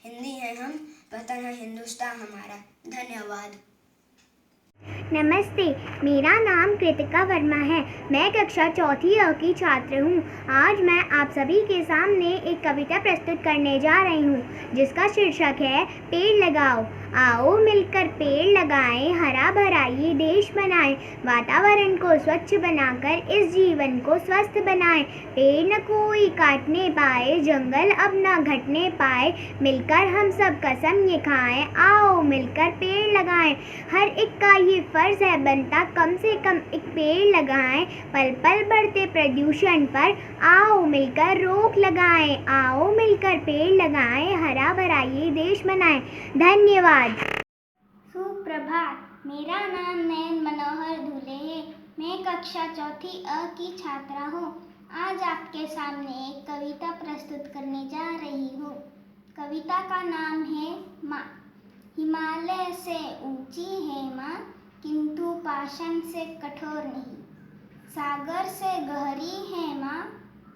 E: हिंदी है हम, वतन है हिंदुस्तान हमारा। धन्यवाद।
D: नमस्ते, मेरा नाम कृतिका वर्मा है। मैं कक्षा चौथी अ की छात्र हूँ। आज मैं आप सभी के सामने एक कविता प्रस्तुत करने जा रही हूँ, जिसका शीर्षक है पेड़ लगाओ। आओ मिलकर पेड़ लगाएं, हरा भरा ये देश बनाएं, वातावरण को स्वच्छ बनाकर इस जीवन को स्वस्थ बनाएं। पेड़ न कोई काटने पाए, जंगल अब न घटने पाए, मिलकर हम सब कसम ये खाएं, आओ मिलकर पेड़ लगाएं। हर एक का ये फर्ज है बनता, कम से कम एक पेड़ लगाएं। पल पल बढ़ते प्रदूषण पर आओ मिलकर रोक लगाएं, आओ मिलकर पेड़ लगाएं, हरा भरा ये देश बनाएं। धन्यवाद।
A: सुप्रभात, मेरा नाम नयन मनोहर धुले है। मैं कक्षा चौथी अ की छात्रा हूँ।
D: आज आपके सामने एक कविता प्रस्तुत करने जा रही हूँ। कविता का नाम है माँ। हिमालय से ऊंची है माँ, किंतु पाषाण से कठोर नहीं। सागर से गहरी है माँ,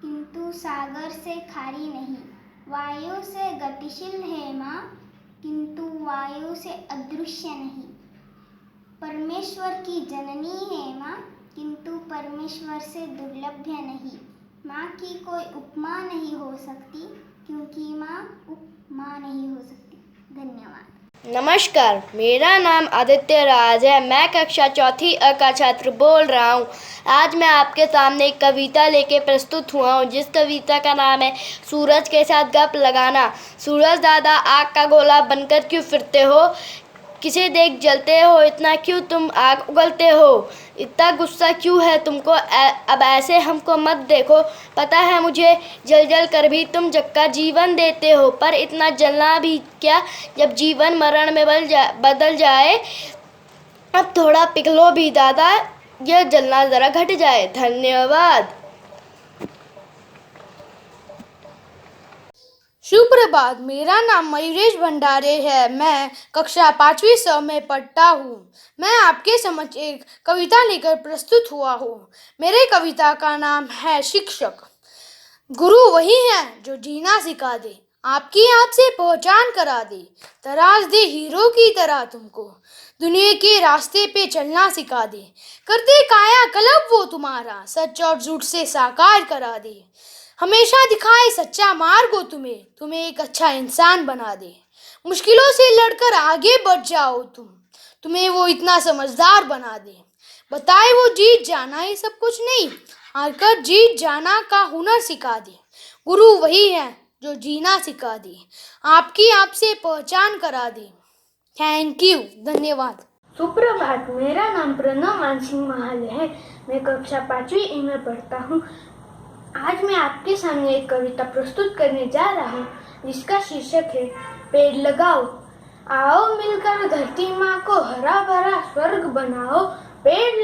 D: किंतु सागर से खारी नहीं। वायु से गतिशील है माँ, किंतु वायु से अदृश्य नहीं। परमेश्वर की जननी है माँ, किंतु परमेश्वर से दुर्लभ्य नहीं। माँ की कोई उपमा नहीं हो सकती, क्योंकि माँ उपमा नहीं हो सकती। धन्यवाद।
G: नमस्कार, मेरा नाम आदित्य राज है। मैं कक्षा चौथी अ का छात्र बोल रहा हूँ। आज मैं आपके सामने एक कविता लेके प्रस्तुत हुआ हूँ, जिस कविता का नाम है सूरज के साथ गप लगाना। सूरज दादा, आग का गोला बनकर क्यों फिरते हो? किसे देख जलते हो? इतना क्यों तुम आग उगलते हो? इतना गुस्सा क्यों है तुमको? अब ऐसे हमको मत देखो। पता है मुझे, जल जल कर भी तुम जग का जीवन देते हो, पर इतना जलना भी क्या जब जीवन मरण में बदल जाए। अब थोड़ा पिघलो भी दादा, यह जलना ज़रा घट जाए। धन्यवाद।
H: सुप्रभात, मेरा नाम मयूरेश भंडारे है। मैं कक्षा 5वीं स में पढ़ता हूँ। मैं आपके समक्ष एक कविता लेकर प्रस्तुत हुआ हूँ। मेरे कविता का नाम है शिक्षक। गुरु वही है जो जीना सिखा दे, आपकी आँख से पहचान करा दे, तराश दे हीरो की तरह तुमको, दुनिया के रास्ते पे चलना सिखा दे, कर दे काया कल्प वो तुम्हारा, सच और झूठ से साकार करा दे, हमेशा दिखाए सच्चा मार्ग हो तुम्हें एक अच्छा इंसान बना दे। मुश्किलों से लड़कर आगे बढ़ जाओ तुम्हें वो इतना समझदार बना दे। बताए वो जीत जाना ही सब कुछ नहीं, हारकर जीत जाना का हुनर सिखा दे। गुरु वही है जो जीना सिखा दे, आपकी आपसे पहचान करा दे। Thank you. धन्यवाद।
E: सुप्रभात, मेरा नाम प्रणव मानसिंह महाले है। मैं कक्षा 5वीं ई में पढ़ता हूँ। आज मैं आपके सामने एक कविता प्रस्तुत करने जा रहा हूँ, जिसका शीर्षक है पेड़ लगाओ। आओ मिलकर धरती माँ को हरा भरा स्वर्ग बनाओ। पेड़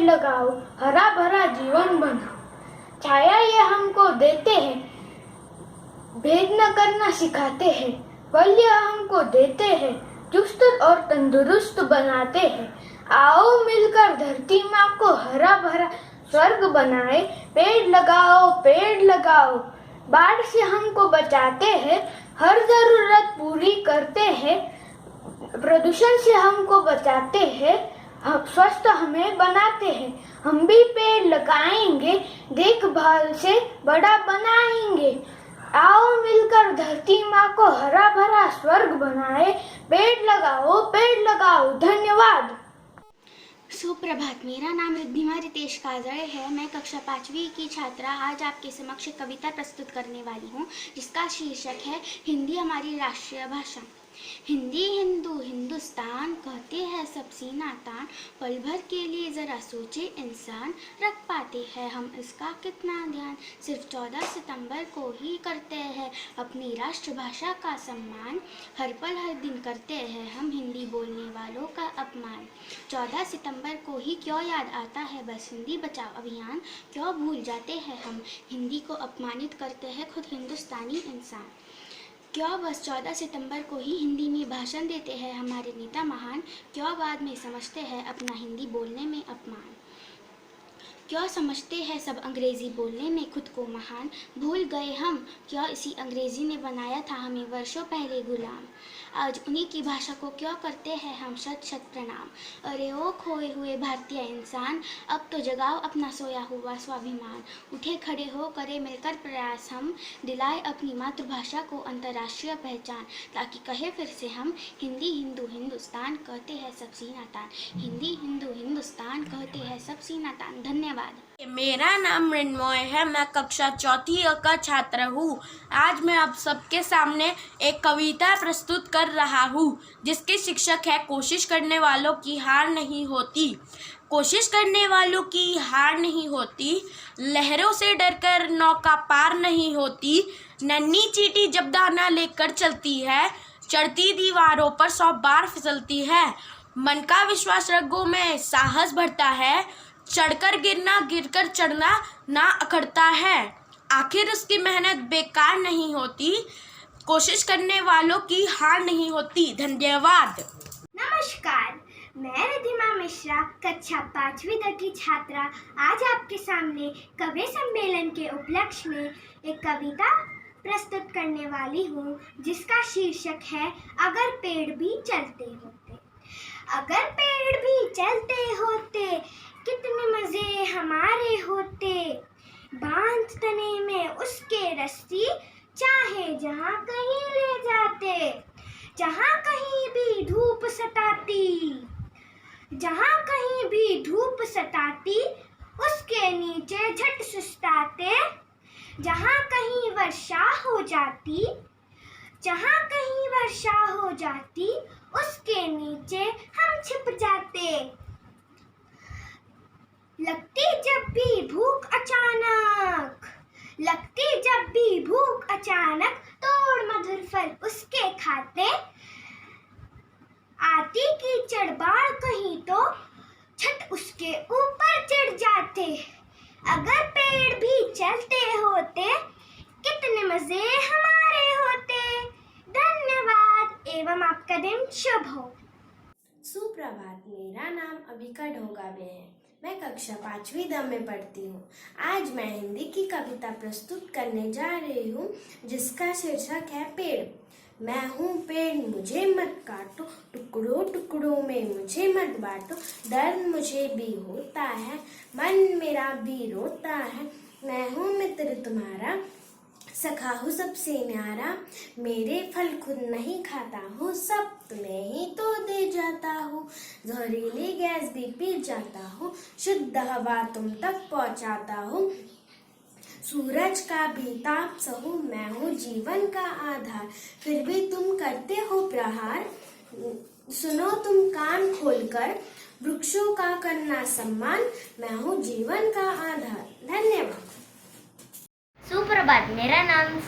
E: लगाओ, हरा भरा जीवन बनाओ। छाया ये हमको देते हैं, भेद न करना सिखाते हैं। फल ये हमको देते हैं, चुस्त और तंदुरुस्त बनाते हैं। आओ मिलकर धरती माँ को हरा भरा स्वर्ग बनाए। पेड़ लगाओ, बाढ़ से हमको बचाते हैं, हर जरूरत पूरी करते हैं। प्रदूषण से हमको बचाते हैं, स्वस्थ हमें बनाते हैं। हम भी पेड़ लगाएंगे, देखभाल से बड़ा बनाएंगे। आओ मिलकर धरती माँ को हरा भरा स्वर्ग बनाए। पेड़ लगाओ। धन्यवाद।
D: सुप्रभात, मेरा नाम रिद्धिमा रितेश काजड़े है। मैं कक्षा 5वीं की छात्रा आज आपके समक्ष कविता प्रस्तुत करने वाली हूँ, जिसका शीर्षक है हिंदी हमारी राष्ट्रीय भाषा। हिंदी हिंदू हिंदुस्तान कहते हैं सब सीना तान, पल भर के लिए ज़रा सोचे इंसान, रख पाते हैं हम इसका कितना ध्यान। सिर्फ 14 सितंबर को ही करते हैं अपनी राष्ट्रभाषा का सम्मान, हर पल हर दिन करते हैं हम हिंदी बोलने वालों का अपमान। 14 सितंबर को ही क्यों याद आता है बस हिंदी बचाओ अभियान, क्यों भूल जाते हैं हम हिंदी को अपमानित करते हैं खुद हिंदुस्तानी इंसान। क्यों बस 14 सितंबर को ही हिंदी में भाषण देते हैं हमारे नेता महान, क्यों बाद में समझते हैं अपना हिंदी बोलने में अपमान। क्यों समझते हैं सब अंग्रेज़ी बोलने में खुद को महान, भूल गए हम क्यों इसी अंग्रेज़ी ने बनाया था हमें वर्षों पहले गुलाम। आज उन्हीं की भाषा को क्यों करते हैं हम शत शत प्रणाम। अरे ओ खोए हुए भारतीय इंसान, अब तो जगाओ अपना सोया हुआ स्वाभिमान। उठे खड़े हो करे मिलकर प्रयास हम, दिलाए अपनी मातृभाषा को अंतर्राष्ट्रीय पहचान, ताकि कहे फिर से हम हिंदी हिंदू हिंदुस्तान कहते हैं सब सीना तान। हिंदी हिंदू हिंदुस्तान कहते हैं सब सीना तान। धन्यवाद।
I: मेरा नाम मृण्मय है। मैं कक्षा 4वीं अ का छात्र हूँ। आज मैं आप सबके सामने एक कविता प्रस्तुत कर रहा हूँ, जिसके शीर्षक है कोशिश करने वालों की हार नहीं होती। कोशिश करने वालों की हार नहीं होती, लहरों से डरकर नौका पार नहीं होती। नन्ही चींटी जब दाना लेकर चलती है, चढ़ती दीवारों पर 100 बार फिसलती है। मन का विश्वास रगों में साहस भरता है, चढ़कर गिरना, गिरकर चढ़ना ना अखरता है। आखिर उसकी मेहनत बेकार नहीं होती, कोशिश करने वालों की हार नहीं होती। धन्यवाद।
C: नमस्कार, मैं रिधिमा मिश्रा, कक्षा 5वीं द की छात्रा, आज आपके सामने कवि सम्मेलन के उपलक्ष्य में एक कविता प्रस्तुत करने वाली हूँ, जिसका शीर्षक है अगर पेड़ भी चलते होते। अगर पेड़ भी चलते होते, कितने मज़े हमारे होते। बांध तने में उसके रस्सी, चाहे जहाँ कहीं ले जाते। जहाँ कहीं भी धूप सताती, जहाँ कहीं भी धूप सताती, उसके नीचे झट सुस्ताते। जहाँ कहीं वर्षा हो जाती, जहाँ कहीं वर्षा हो जाती, उसके नीचे हम छिप जाते। लगती जब भी भूख अचानक, लगती जब भी भूख अचानक, तोड़ मधुर फल उसके खाते। आती कीचड़ बाढ़ कहीं तो छत उसके ऊपर चढ़ जाते। अगर पेड़ भी चलते होते, कितने मजे हमारे होते। धन्यवाद एवं आपका दिन शुभ हो।
J: सुप्रभात, मेरा नाम अबिका ढोगाबे है। मैं कक्षा 5वीं द में पढ़ती हूँ। आज मैं हिंदी की कविता प्रस्तुत करने जा रही हूँ, जिसका शीर्षक है पेड़। मैं हूँ पेड़, मुझे मत काटो, टुकड़ों टुकड़ों में मुझे मत बांटो। दर्द मुझे भी होता है, मन मेरा भी रोता है। मैं हूँ मित्र तुम्हारा, सखा हूँ सबसे न्यारा। मेरे फल खुद नहीं खाता हूँ, सब तुम्हें ही तो दे जाता हूँ। जहरीली गैस भी पी जाता हूँ, शुद्ध हवा तुम तक पहुँचाता हूँ। सूरज का भी ताप सहूं, मैं हूँ जीवन का आधार। फिर भी तुम करते हो प्रहार, सुनो तुम कान खोलकर। वृक्षों का करना सम्मान, मैं हूँ जीवन का आधार। धन्यवाद।
C: सुप्रभात, मेरा नाम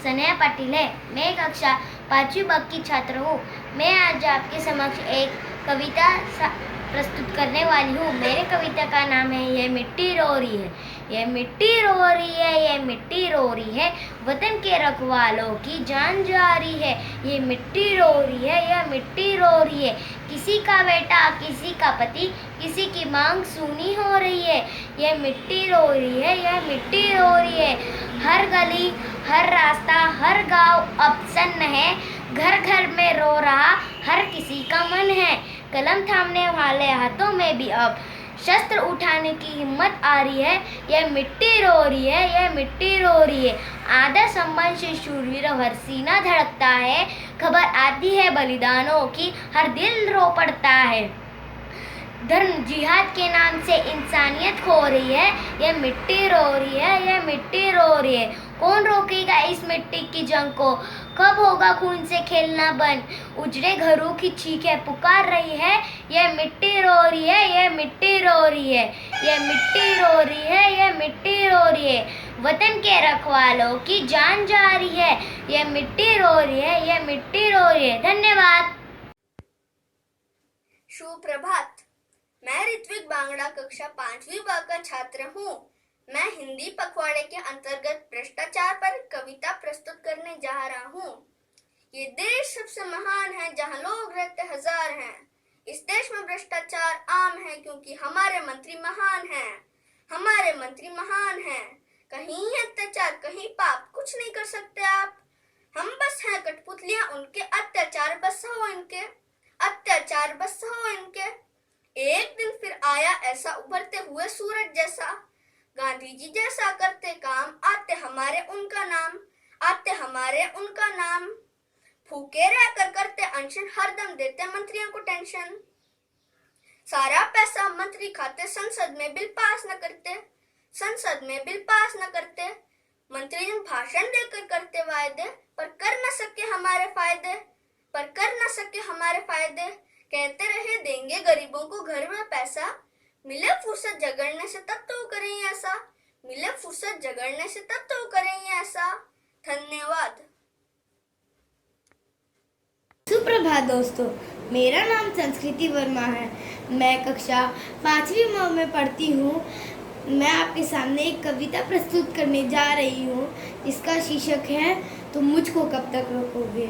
C: सनेहा पाटिल है। मैं कक्षा 5वीं ब की छात्र हूँ। मैं आज आपके समक्ष एक कविता प्रस्तुत करने वाली हूँ। मेरे कविता का नाम है ये मिट्टी रो रही है। ये मिट्टी रो रही है, ये मिट्टी रो रही है, वतन के रखवालों की जान जा रही है। ये मिट्टी रो रही है, ये मिट्टी रो रही है, किसी का बेटा, किसी का पति, किसी की मांग सूनी हो रही है। ये मिट्टी रो रही है, ये मिट्टी रो रही है, हर गली, हर रास्ता, हर गांव अब सन्न है। घर घर में रो रहा हर किसी का मन है। कलम थामने वाले हाथों में भी अब शस्त्र उठाने की हिम्मत आ रही है। यह मिट्टी रो रही है, यह मिट्टी रो रही है, आदर सम्मान से शूरवीर हर सीना धड़कता है। खबर आती है बलिदानों की, हर दिल रो पड़ता है। धर्म जिहाद के नाम से इंसानियत खो रही है। यह मिट्टी रो रही है, यह मिट्टी रो रही है, कौन रोकेगा इस मिट्टी की जंग को। कब होगा खून से खेलना बंद, उजड़े घरों की चीखें पुकार रही है। यह मिट्टी रो रही है, यह मिट्टी रो रही है, यह मिट्टी रो रही है, यह मिट्टी रो रही है, वतन के रखवालों की जान जा रही है। यह मिट्टी रो रही है, यह मिट्टी रो रही है। धन्यवाद।
K: सुप्रभात, मैं ऋत्विक बांगड़ा कक्षा 5वीं ब का छात्र हूँ। मैं हिंदी पखवाड़े के अंतर्गत भ्रष्टाचार पर कविता प्रस्तुत करने जा रहा हूँ। ये देश सबसे महान है, जहाँ लोग रहते हजार हैं। इस देश में भ्रष्टाचार आम है, क्योंकि हमारे मंत्री महान हैं। हमारे मंत्री महान हैं। कहीं अत्याचार, कहीं पाप, कुछ नहीं कर सकते आप। हम बस हैं कठपुतलियां उनके, अत्याचार बस हो इनके, अत्याचार बस हो इनके। एक दिन फिर आया ऐसा उभरते हुए सूरज जैसा, गांधी जी जैसा करते काम, आते हमारे उनका नाम, आते हमारे उनका नाम। भूखे रहकर करते अनशन, हरदम देते मंत्रियों को टेंशन। सारा पैसा मंत्री खाते, संसद में बिल पास न करते, संसद में बिल पास न करते। मंत्री जन भाषण देकर करते वायदे, पर कर न सके हमारे फायदे, पर कर न सके हमारे फायदे। कहते रहे देंगे गरीबों को घर में पैसा, मिले फुर्सत झगड़ने से तब तो करें ऐसा, मिले फुर्सत झगड़ने से तब तो करें ऐसा। धन्यवाद।
G: सुप्रभात दोस्तों, मेरा नाम संस्कृति वर्मा है। मैं कक्षा 5वीं म में पढ़ती हूँ। मैं आपके सामने एक कविता प्रस्तुत करने जा रही हूँ जिसका शीर्षक है तुम मुझको कब तक रोकोगे।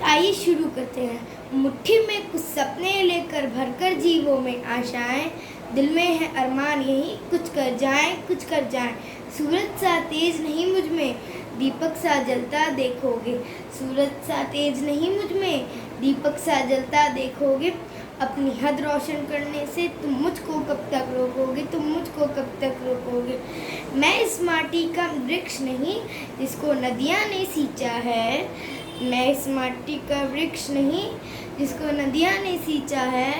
G: आइए शुरू करते हैं। मुट्ठी में कुछ सपने लेकर भरकर जीवों में आशाएं, दिल में है अरमान यही कुछ कर जाएं, कुछ कर जाएं। सूरज सा तेज नहीं मुझ में, दीपक सा जलता देखोगे। सूरज सा तेज नहीं मुझ में, दीपक सा जलता देखोगे। अपनी हद रोशन करने से तुम मुझको कब तक रोकोगे, तुम मुझको कब तक रोकोगे। मैं इस माटी का वृक्ष नहीं जिसको नदियाँ ने सींचा है, मैं इस माटी का वृक्ष नहीं जिसको नदियाँ ने सींचा है।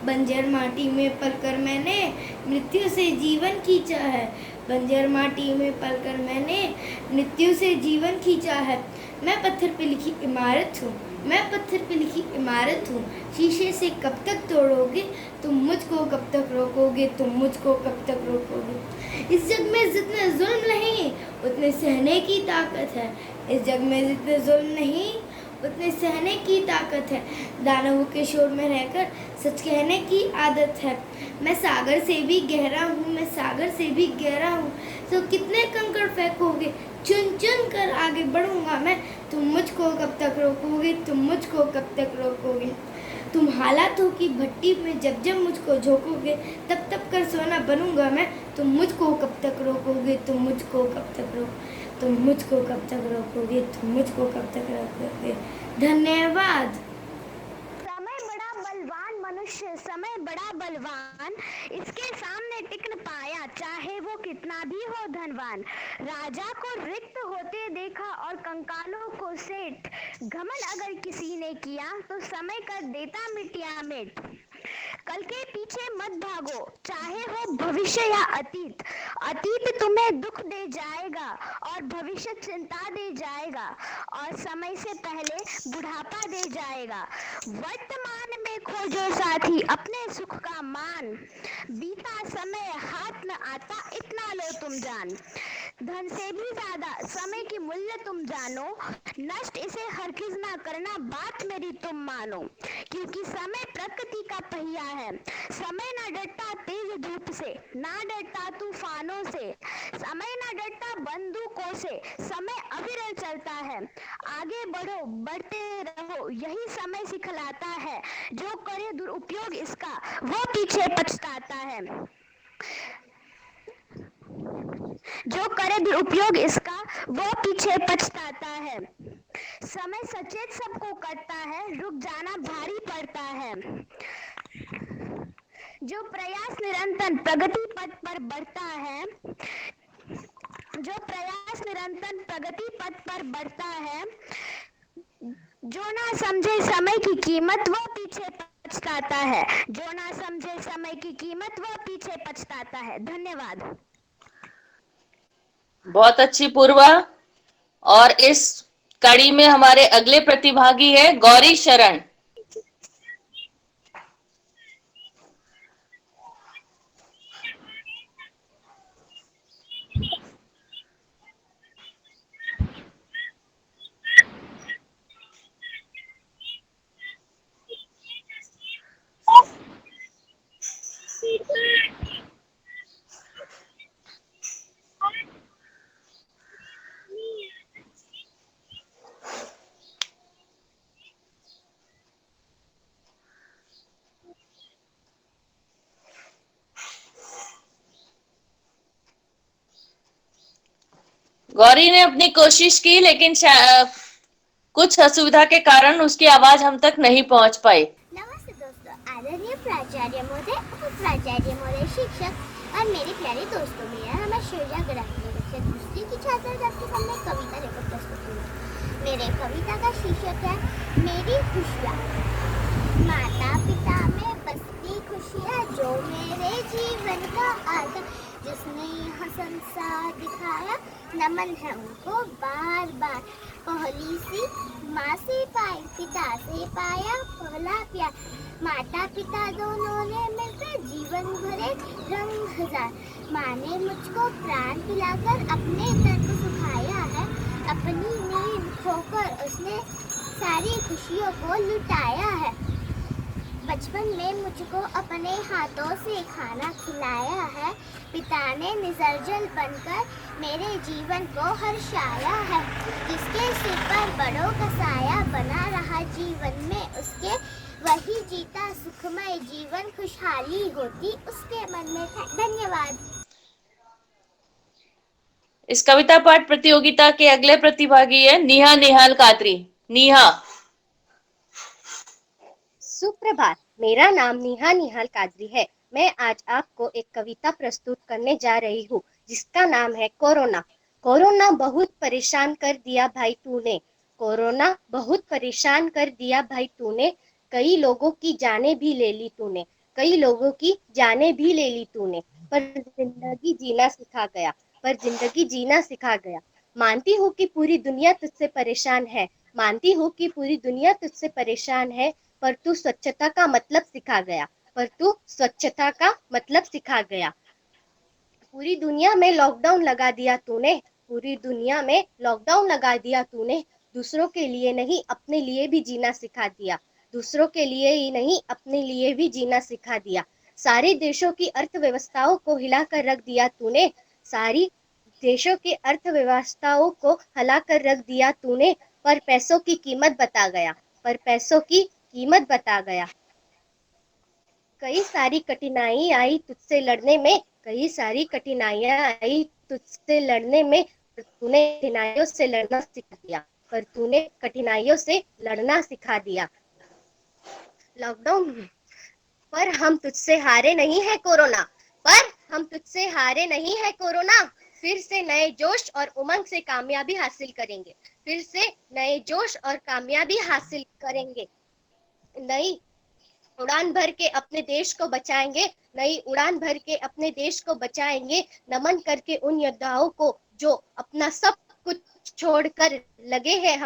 G: बंजर माटी में पलकर मैंने मृत्यु से जीवन खींचा है, बंजर माटी में पलकर मैंने मृत्यु से जीवन खींचा है। मैं पत्थर पे लिखी इमारत हूँ, मैं पत्थर पे लिखी इमारत हूँ। शीशे से कब तक तोड़ोगे, तुम मुझको कब तक रोकोगे, तुम मुझको कब तक रोकोगे। इस जग में जितने जुल्म नहीं उतने सहने की ताकत है, इस जग में जितने जुल्म नहीं उतने सहने की ताकत है। दानवों के शोर में रहकर सच कहने की आदत है। मैं सागर से भी गहरा हूँ, मैं सागर से भी गहरा हूँ। तो कितने कंकड़ फेंकोगे, चुन चुन कर आगे बढ़ूंगा मैं। तुम मुझको कब तक रोकोगे, तुम मुझको कब तक रोकोगे। तुम हालातों की भट्टी में जब जब मुझको झोंकोगे, तब तब कर सोना बनूंगा मैं। तुम मुझको कब तक रोकोगे, तुम मुझको कब तक तुम मुझको कब तक रोकोगे, तुम मुझको कब तक रोकोगे। धन्यवाद।
D: समय बड़ा बलवान मनुष्य, समय बड़ा बलवान, इसके सामने टिक न पाया चाहे वो कितना भी हो धनवान। राजा को रिक्त होते देखा और कंकालों को सेठ, घमंड अगर किसी ने किया तो समय कर देता मिटिया मिट। कल के पीछे मत भागो चाहे हो भविष्य या अतीत, अतीत तुम्हें दुख दे जाएगा और भविष्य चिंता दे जाएगा और समय से पहले बुढ़ापा दे जाएगा। वर्तमान में खोजो साथी अपने सुख का मान, बीता समय हाथ न आता इतना लो तुम जान। धन से भी ज्यादा समय की मूल्य तुम जानो, नष्ट इसे हरगिज ना करना बात मेरी तुम मानो। क्योंकि समय प्रकृति का पहिया है, समय ना डरता तेज धूप से, ना डरता तूफानों से, समय ना डरता बंदूकों से, समय अविरल चलता है। आगे बढ़ो बढ़ते रहो यही समय सिखलाता है, जो करे दुरुपयोग इसका वो पीछे पछताता है। जो करे दुरुपयोग इसका वो पीछे पछताता है। समय सचेत सबको करता है, रुक जाना भारी पड़ता है। जो प्रयास निरंतर प्रगति पथ पर बढ़ता है, जो प्रयास निरंतर प्रगति पथ पर बढ़ता है, जो ना समझे समय की कीमत वो पीछे पछताता है, जो ना समझे समय की कीमत वो पीछे पछताता है। धन्यवाद।
L: बहुत अच्छी पूर्वा। और इस कड़ी में हमारे अगले प्रतिभागी है गौरी शरण। गौरी ने अपनी कोशिश की लेकिन कुछ असुविधा के कारण उसकी आवाज हम तक नहीं पहुंच पाई।
D: नमस्ते दोस्तों, आदरणीय प्राचार्य महोदय, प्राचार्य महोदय, शिक्षक और मेरे प्यारे दोस्तों, मेरा नाम है श्रेया गरानी, कक्षा दूसरी की छात्रा आपके सामने कविता लेकर प्रस्तुत हुई। मेरे कविता का शीर्षक है मेरी खुशियाँ। माता पिता में बसती खुशियाँ जो मेरे जीवन का आधार, जिसने यह संसार दिखाया, नमन है उनको बार बार। पहली सी माँ से पाई, पिता से पाया पहला प्यार, माता पिता दोनों ने मिलकर जीवन भरे रंग हजार। माँ ने मुझको प्राण पिलाकर अपने तन को सुखाया है, अपनी नींद खोकर उसने सारी खुशियों को लुटाया है। बचपन में मुझको अपने हाथों से खाना खिलाया है। पिता ने निजरजल बनकर मेरे जीवन को हर्षाया है। जिसके सिर पर बड़ों का साया बना रहा जीवन में उसके, वही जीता सुखमय जीवन, खुशहाली होती उसके मन में था। धन्यवाद।
L: इस कविता पाठ प्रतियोगिता के अगले प्रतिभागी है नेहा निहाल कादरी। नेहा।
M: सुप्रभात, मेरा नाम नेहा निहाल कादरी है। मैं आज आपको एक कविता प्रस्तुत करने जा रही हूँ जिसका नाम है कोरोना। कोरोना बहुत परेशान कर दिया भाई तूने, कोरोना बहुत परेशान कर दिया भाई तूने। कई लोगों की जानें भी ले ली तूने, कई लोगों की जानें भी ले ली तूने। पर जिंदगी जीना सिखा गया, पर जिंदगी जीना सिखा गया। मानती हूँ कि पूरी दुनिया तुझसे परेशान है, मानती हूँ कि पूरी दुनिया तुझसे परेशान है। पर तू स्वच्छता का मतलब सिखा गया, पर तू स्वच्छता का मतलब सिखा गया। पूरी दुनिया में लॉकडाउन लगा दिया तूने, पूरी दुनिया में लॉकडाउन लगा दिया तूने। दूसरों के लिए नहीं अपने लिए भी जीना सिखा दिया, दूसरों के लिए ही नहीं अपने लिए भी जीना सिखा दिया। सारे देशों की अर्थव्यवस्थाओं को हिलाकर रख दिया तूने, सारी देशों की अर्थव्यवस्थाओं को हिलाकर रख दिया तूने। पर पैसों की कीमत बता गया, पर पैसों की कीमत बता गया। कई सारी कठिनाई आई तुझसे लड़ने में, कई सारी कठिनाइयां आई तुझसे लड़ने में। तूने कठिनाइयों से लड़ना सिखा दिया, पर तूने कठिनाइयों से लड़ना सिखा दिया। लॉकडाउन पर हम तुझसे हारे नहीं है कोरोना, पर हम तुझसे हारे नहीं है कोरोना। फिर से नए जोश और उमंग से कामयाबी हासिल करेंगे, फिर से नए जोश और कामयाबी हासिल करेंगे। नई उड़ान भर के अपने देश को बचाएंगे, नई उड़ान भर के अपने देश को बचाएंगे। नमन करके उन योद्धाओं को जो अपना सब कुछ छोड़कर लगे हैं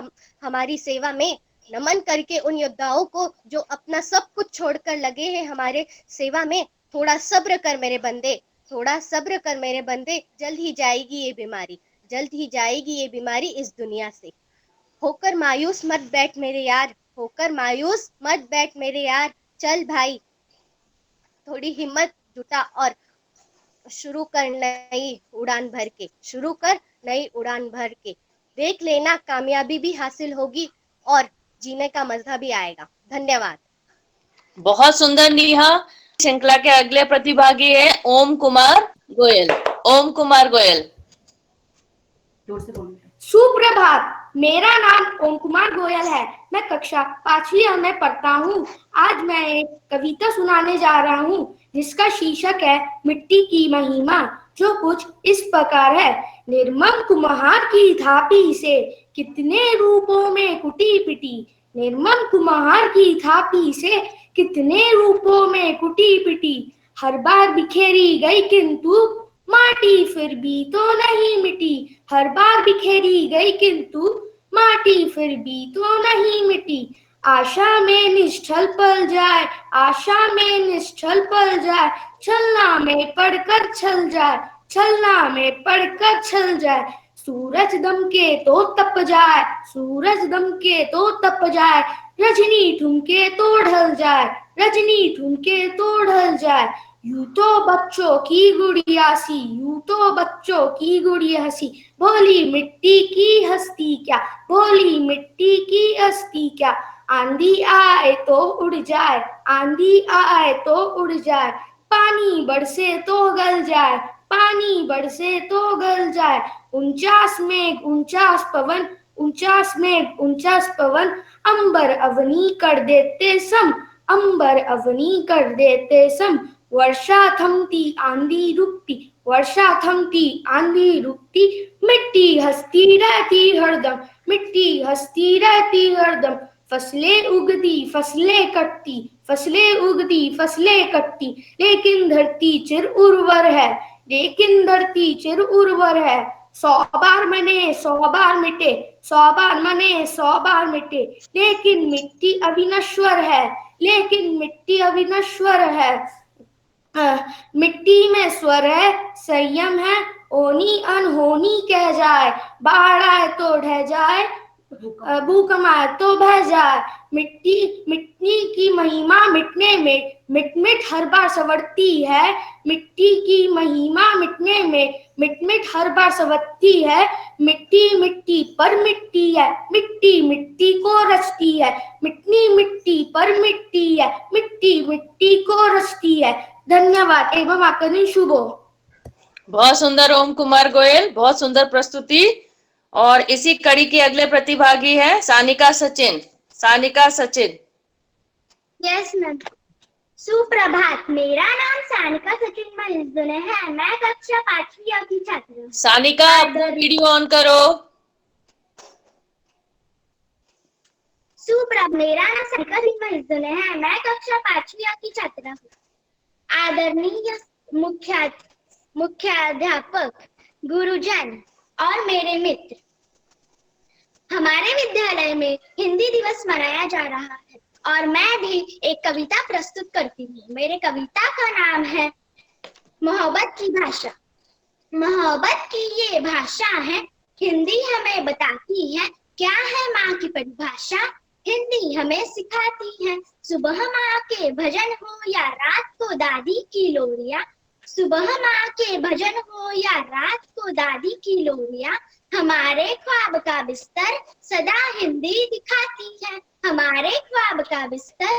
M: हमारी सेवा में। नमन करके उन योद्धाओं को जो अपना सब कुछ छोड़कर लगे हैं हमारे सेवा में। थोड़ा सब्र कर मेरे बंदे, थोड़ा सब्र कर मेरे बंदे। जल्द ही जाएगी ये बीमारी, जल्द ही जाएगी ये बीमारी इस दुनिया से। होकर मायूस मत बैठ मेरे यार, होकर मायूस मत बैठ मेरे यार। चल भाई थोड़ी हिम्मत जुटा और शुरू कर नई उड़ान भर के, शुरू कर नई उड़ान भर के। देख लेना कामयाबी भी हासिल होगी और जीने का मजा भी आएगा। धन्यवाद।
L: बहुत सुंदर नेहा। श्रृंखला के अगले प्रतिभागी है ओम कुमार गोयल। ओम कुमार गोयल।
H: सुप्रभात, मेरा नाम ओम कुमार गोयल है। मैं कक्षा 5वीं में पढ़ता हूँ। आज मैं एक कविता सुनाने जा रहा हूँ जिसका शीर्षक है मिट्टी की महिमा, जो कुछ इस प्रकार है। निर्मम कुम्हार की थापी से कितने रूपों में कुटी पिटी, निर्मम कुम्हार की थापी से कितने रूपों में कुटी पिटी। हर बार बिखेरी गई किंतु माटी फिर भी तो नहीं मिटी, हर बार बिखेरी गई किंतु माटी फिर भी तो नहीं मिटी। आशा में निश्चल पल जाए, आशा में निश्चल पल जाए। छलना में पढ़कर छल जाए, छलना में पढ़कर छल जाए। सूरज दमके तो तप जाए, सूरज दमके तो तप जाए। रजनी ठुमके तो ढल जाए, रजनी ठुमके तो ढल जाए। यूं तो बच्चों की गुड़िया सी, यूं तो बच्चों की गुड़िया सी। भोली मिट्टी की हस्ती क्या, भोली मिट्टी की हस्ती क्या। आंधी आए तो उड़ जाए, आंधी आए तो उड़ जाए। पानी बरसे तो गल जाए, पानी बरसे तो गल जाए। 49 मेघ 49 पवन, 49 मेघ 49 पवन। अंबर अवनी कर देते सम, अंबर अवनी कर देते सम। वर्षा थमती आंधी रुकती, वर्षा थमती आंधी रुकती। मिट्टी हंसती रहती हरदम, मिट्टी हंसती रहती हरदम। फसलें उगती फसलें कटती, फसलें उगती फसलें कटती। लेकिन धरती चिर उर्वर है, लेकिन धरती चिर उर्वर है। 100 बार मने 100 बार मिटे, 100 बार मने 100 बार मिटे। लेकिन मिट्टी अविनश्वर है, लेकिन मिट्टी अविनश्वर है। मिट्टी में स्वर है, संयम है। ओनी अनहोनी कह जाए, बाढ़ आए तो ढह जाए, भूख मार तो बाजार, मिट्टी मिट्टी की महिमा मिटने में मिट मिट हर बार संवरती है। मिट्टी की महिमा मिटने में मिट मिट हर बार संवरती है। मिट्टी मिट्टी पर मिट्टी है, मिट्टी मिट्टी को रचती है। मिट्टी मिट्टी पर मिट्टी है, मिट्टी मिट्टी को रचती है। धन्यवाद एवं आपका दिन शुभ हो।
L: बहुत सुंदर ओम कुमार गोयल, बहुत सुंदर प्रस्तुति। और इसी कड़ी के अगले प्रतिभागी है सानिका सचिन। सानिका सचिन।
C: Yes ma'am. सुप्रभात, मेरा नाम सानिका सचिन महिजुने है। मैं कक्षा 5वीं की छात्र हूँ।
L: सानिका अपना वीडियो ऑन करो।
C: सुप्रभात, मेरा नाम सानिका सचिन महिजुने है। मैं कक्षा 5वीं की छात्र हूँ। आदरणीय मुख्याध्यापक, गुरुजन और मेरे मित्र, हमारे विद्यालय में हिंदी दिवस मनाया जा रहा है और मैं भी एक कविता प्रस्तुत करती हूँ। मेरे कविता का नाम है मोहब्बत की भाषा। मोहब्बत की ये भाषा है, हिंदी हमें बताती है क्या है माँ की परिभाषा। हिंदी हमें सिखाती है सुबह माँ के भजन हो या रात को दादी की लोरियां। सुबह माँ के भजन हो या रात को दादी की लोरियां। हमारे ख्वाब का बिस्तर सदा हिंदी दिखाती है। हमारे ख्वाब का बिस्तर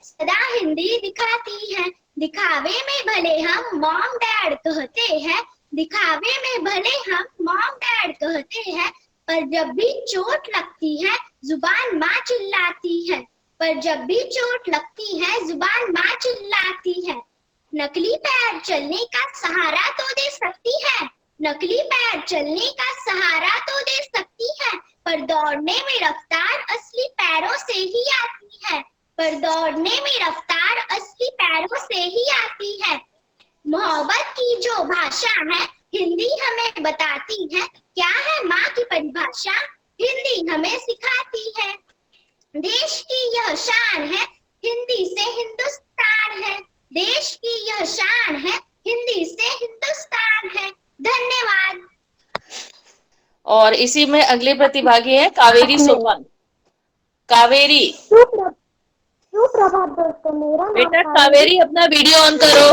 C: सदा हिंदी दिखाती है। दिखावे में भले हम मॉम डैड कहते हैं, दिखावे में भले हम मॉम डैड कहते हैं, पर जब भी चोट लगती है जुबान माँ चिल्लाती है। पर जब भी चोट लगती है जुबान माँ चिल्लाती है। नकली पैर चलने का सहारा तो दे सकती है, नकली पैर चलने का सहारा तो दे सकती है, पर दौड़ने में रफ्तार असली पैरों से ही आती है। पर दौड़ने में रफ्तार असली पैरों से ही आती है। मोहब्बत की जो भाषा है हिंदी हमें बताती है क्या है माँ की परिभाषा। हिंदी हमें सिखाती है देश की यह शान है, हिंदी से हिंदुस्तान है। देश की यह शान है, हिंदी से हिंदुस्तान है। धन्यवाद।
L: और इसी में अगली प्रतिभागी है कावेरी सोपान। कावेरी।
C: सुप्रभात दोस्तों, मेरा
L: बेटा कावेरी अपना वीडियो ऑन करो।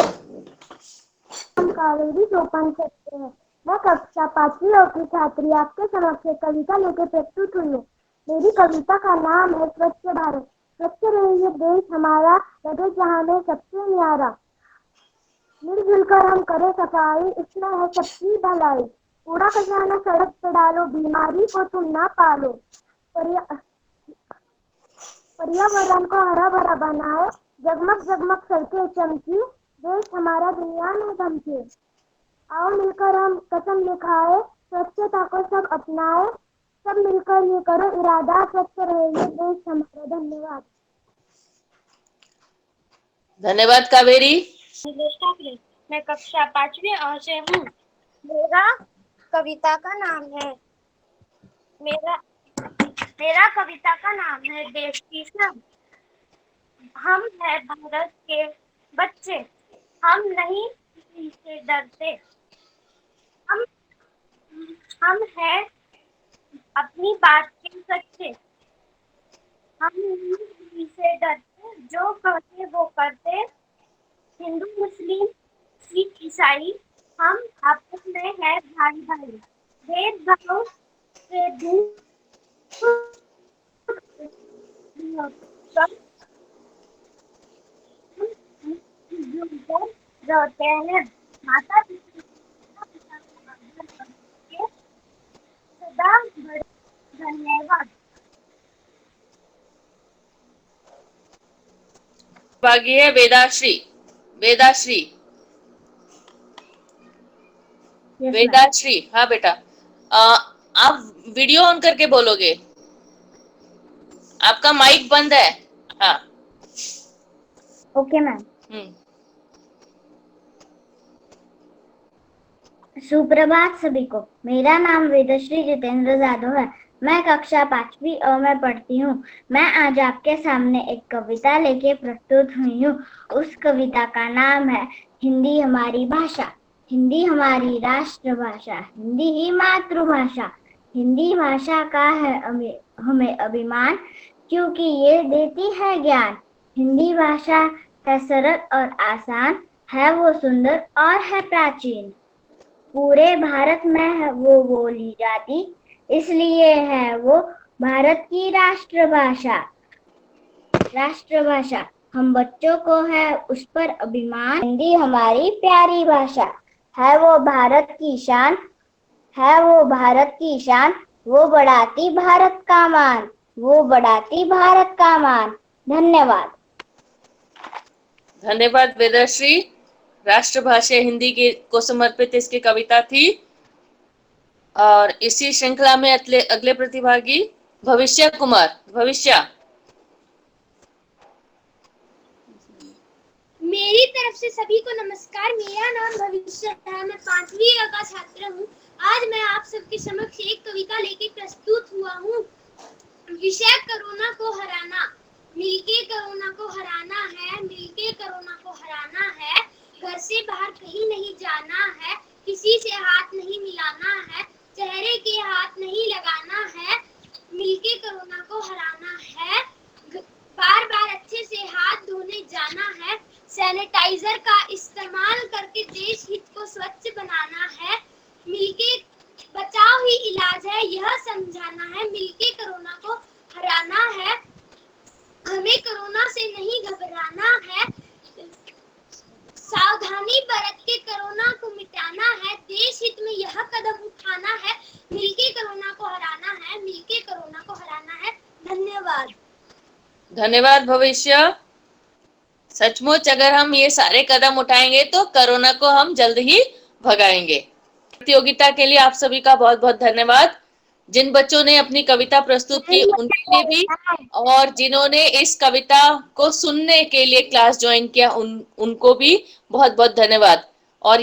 C: नाम कावेरी सोपान करते हैं। मैं कक्षा 5वीं की छात्री आपके समक्ष एक कविता लेकर प्रस्तुत हुई हूँ। मेरी कविता का नाम है स्वच्छ भारत। स्वच्छ रहे ये देश हमारा, लगे जहाँ में सबसे न्यारा। मिलजुल कर हम करें सफाई, इसमें है सबकी भलाई। कूड़ा कचरा न सड़क पे डालो, बीमारी को तुम ना पालो। पर्यावरण को हरा भरा बनाए, जगमग जगमग सड़कें चमकी, देश हमारा दुनिया में धमके। आओ मिलकर हम कसम लिखाए, स्वच्छता को सब अपनाए। सब मिलकर ये करो इरादा, स्वच्छ रहे ये देश हमारा। धन्यवाद।
L: धन्यवाद कावेरी।
C: मैं कक्षा 5वीं अ से हूँ। मेरा कविता का नाम है मेरा कविता का नाम है देश की शान। हम है भारत के बच्चे, हम नहीं किसी से डरते। हम है अपनी बात के सच्चे। हम नहीं किसी से डरते, जो कहते वो करते। हिंदू मुस्लिम सिख ईसाई हम आपस में है भाई भाई। भेदभाव से दूर रहते हैं। माता सदा धन्यवाद।
L: भागी है वेदाश्री। वेदाश्री। वेदाश्री, हाँ बेटा, आप वीडियो ऑन करके बोलोगे। आपका माइक बंद है। हाँ
C: ओके मैम। सुप्रभात सभी को। मेरा नाम वेदश्री जितेंद्र जादव है। मैं कक्षा 5वीं अ में पढ़ती हूँ। मैं आज आपके सामने एक कविता लेके प्रस्तुत हुई हूँ। उस कविता का नाम है हिंदी हमारी भाषा। हिंदी हमारी राष्ट्रभाषा, हिंदी ही मातृभाषा।
B: हिंदी भाषा का है हमें अभिमान, क्योंकि ये देती है ज्ञान। हिंदी भाषा है सरल और आसान, है वो सुंदर और है प्राचीन। पूरे भारत में है वो बोली जाती, इसलिए है वो भारत की राष्ट्रभाषा। हम बच्चों को है उस पर अभिमान। हिंदी हमारी प्यारी भाषा, है वो भारत की शान, वो बढ़ाती भारत का मान। धन्यवाद।
L: धन्यवाद वेदश्री। राष्ट्रभाषा हिंदी को समर्पित इसकी कविता थी। और इसी श्रृंखला में अगले प्रतिभागी भविष्य कुमार। भविष्य।
C: मेरी तरफ से सभी को नमस्कार। मेरा नाम भविष्य है, मैं 5वीं A का छात्र हूँ। आज मैं आप सबके समक्ष एक कविता लेकर प्रस्तुत हुआ हूँ। विषय कोरोना को हराना। मिलके कोरोना को हराना है, मिलके कोरोना को हराना है। घर से बाहर कहीं नहीं जाना है, किसी से हाथ नहीं मिलाना है, चेहरे के हाथ नहीं लगाना है। मिलके कोरोना को हराना है, बार बार अच्छे से हाथ धोने जाना है, सैनिटाइजर का इस्तेमाल करके देश हित को स्वच्छ बनाना है। मिलके बचाव ही इलाज है, यह समझाना है। मिलके कोरोना को हराना है, हमें कोरोना से नहीं घबराना है। सावधानी बरत के कोरोना को मिटाना है, देश हित में यह कदम उठाना है। मिलके कोरोना को हराना है, मिलके कोरोना को हराना है। धन्यवाद।
L: धन्यवाद भविष्य। सचमुच अगर हम ये सारे कदम उठाएंगे तो कोरोना को हम जल्द ही भगाएंगे। प्रतियोगिता के लिए आप सभी का बहुत बहुत धन्यवाद। जिन बच्चों ने अपनी कविता प्रस्तुत की उनके लिए भी, और जिन्होंने इस कविता को सुनने के लिए क्लास ज्वाइन किया उनको भी बहुत बहुत धन्यवाद। और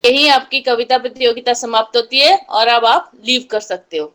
L: यही आपकी कविता प्रतियोगिता समाप्त होती है और अब आप लीव कर सकते हो।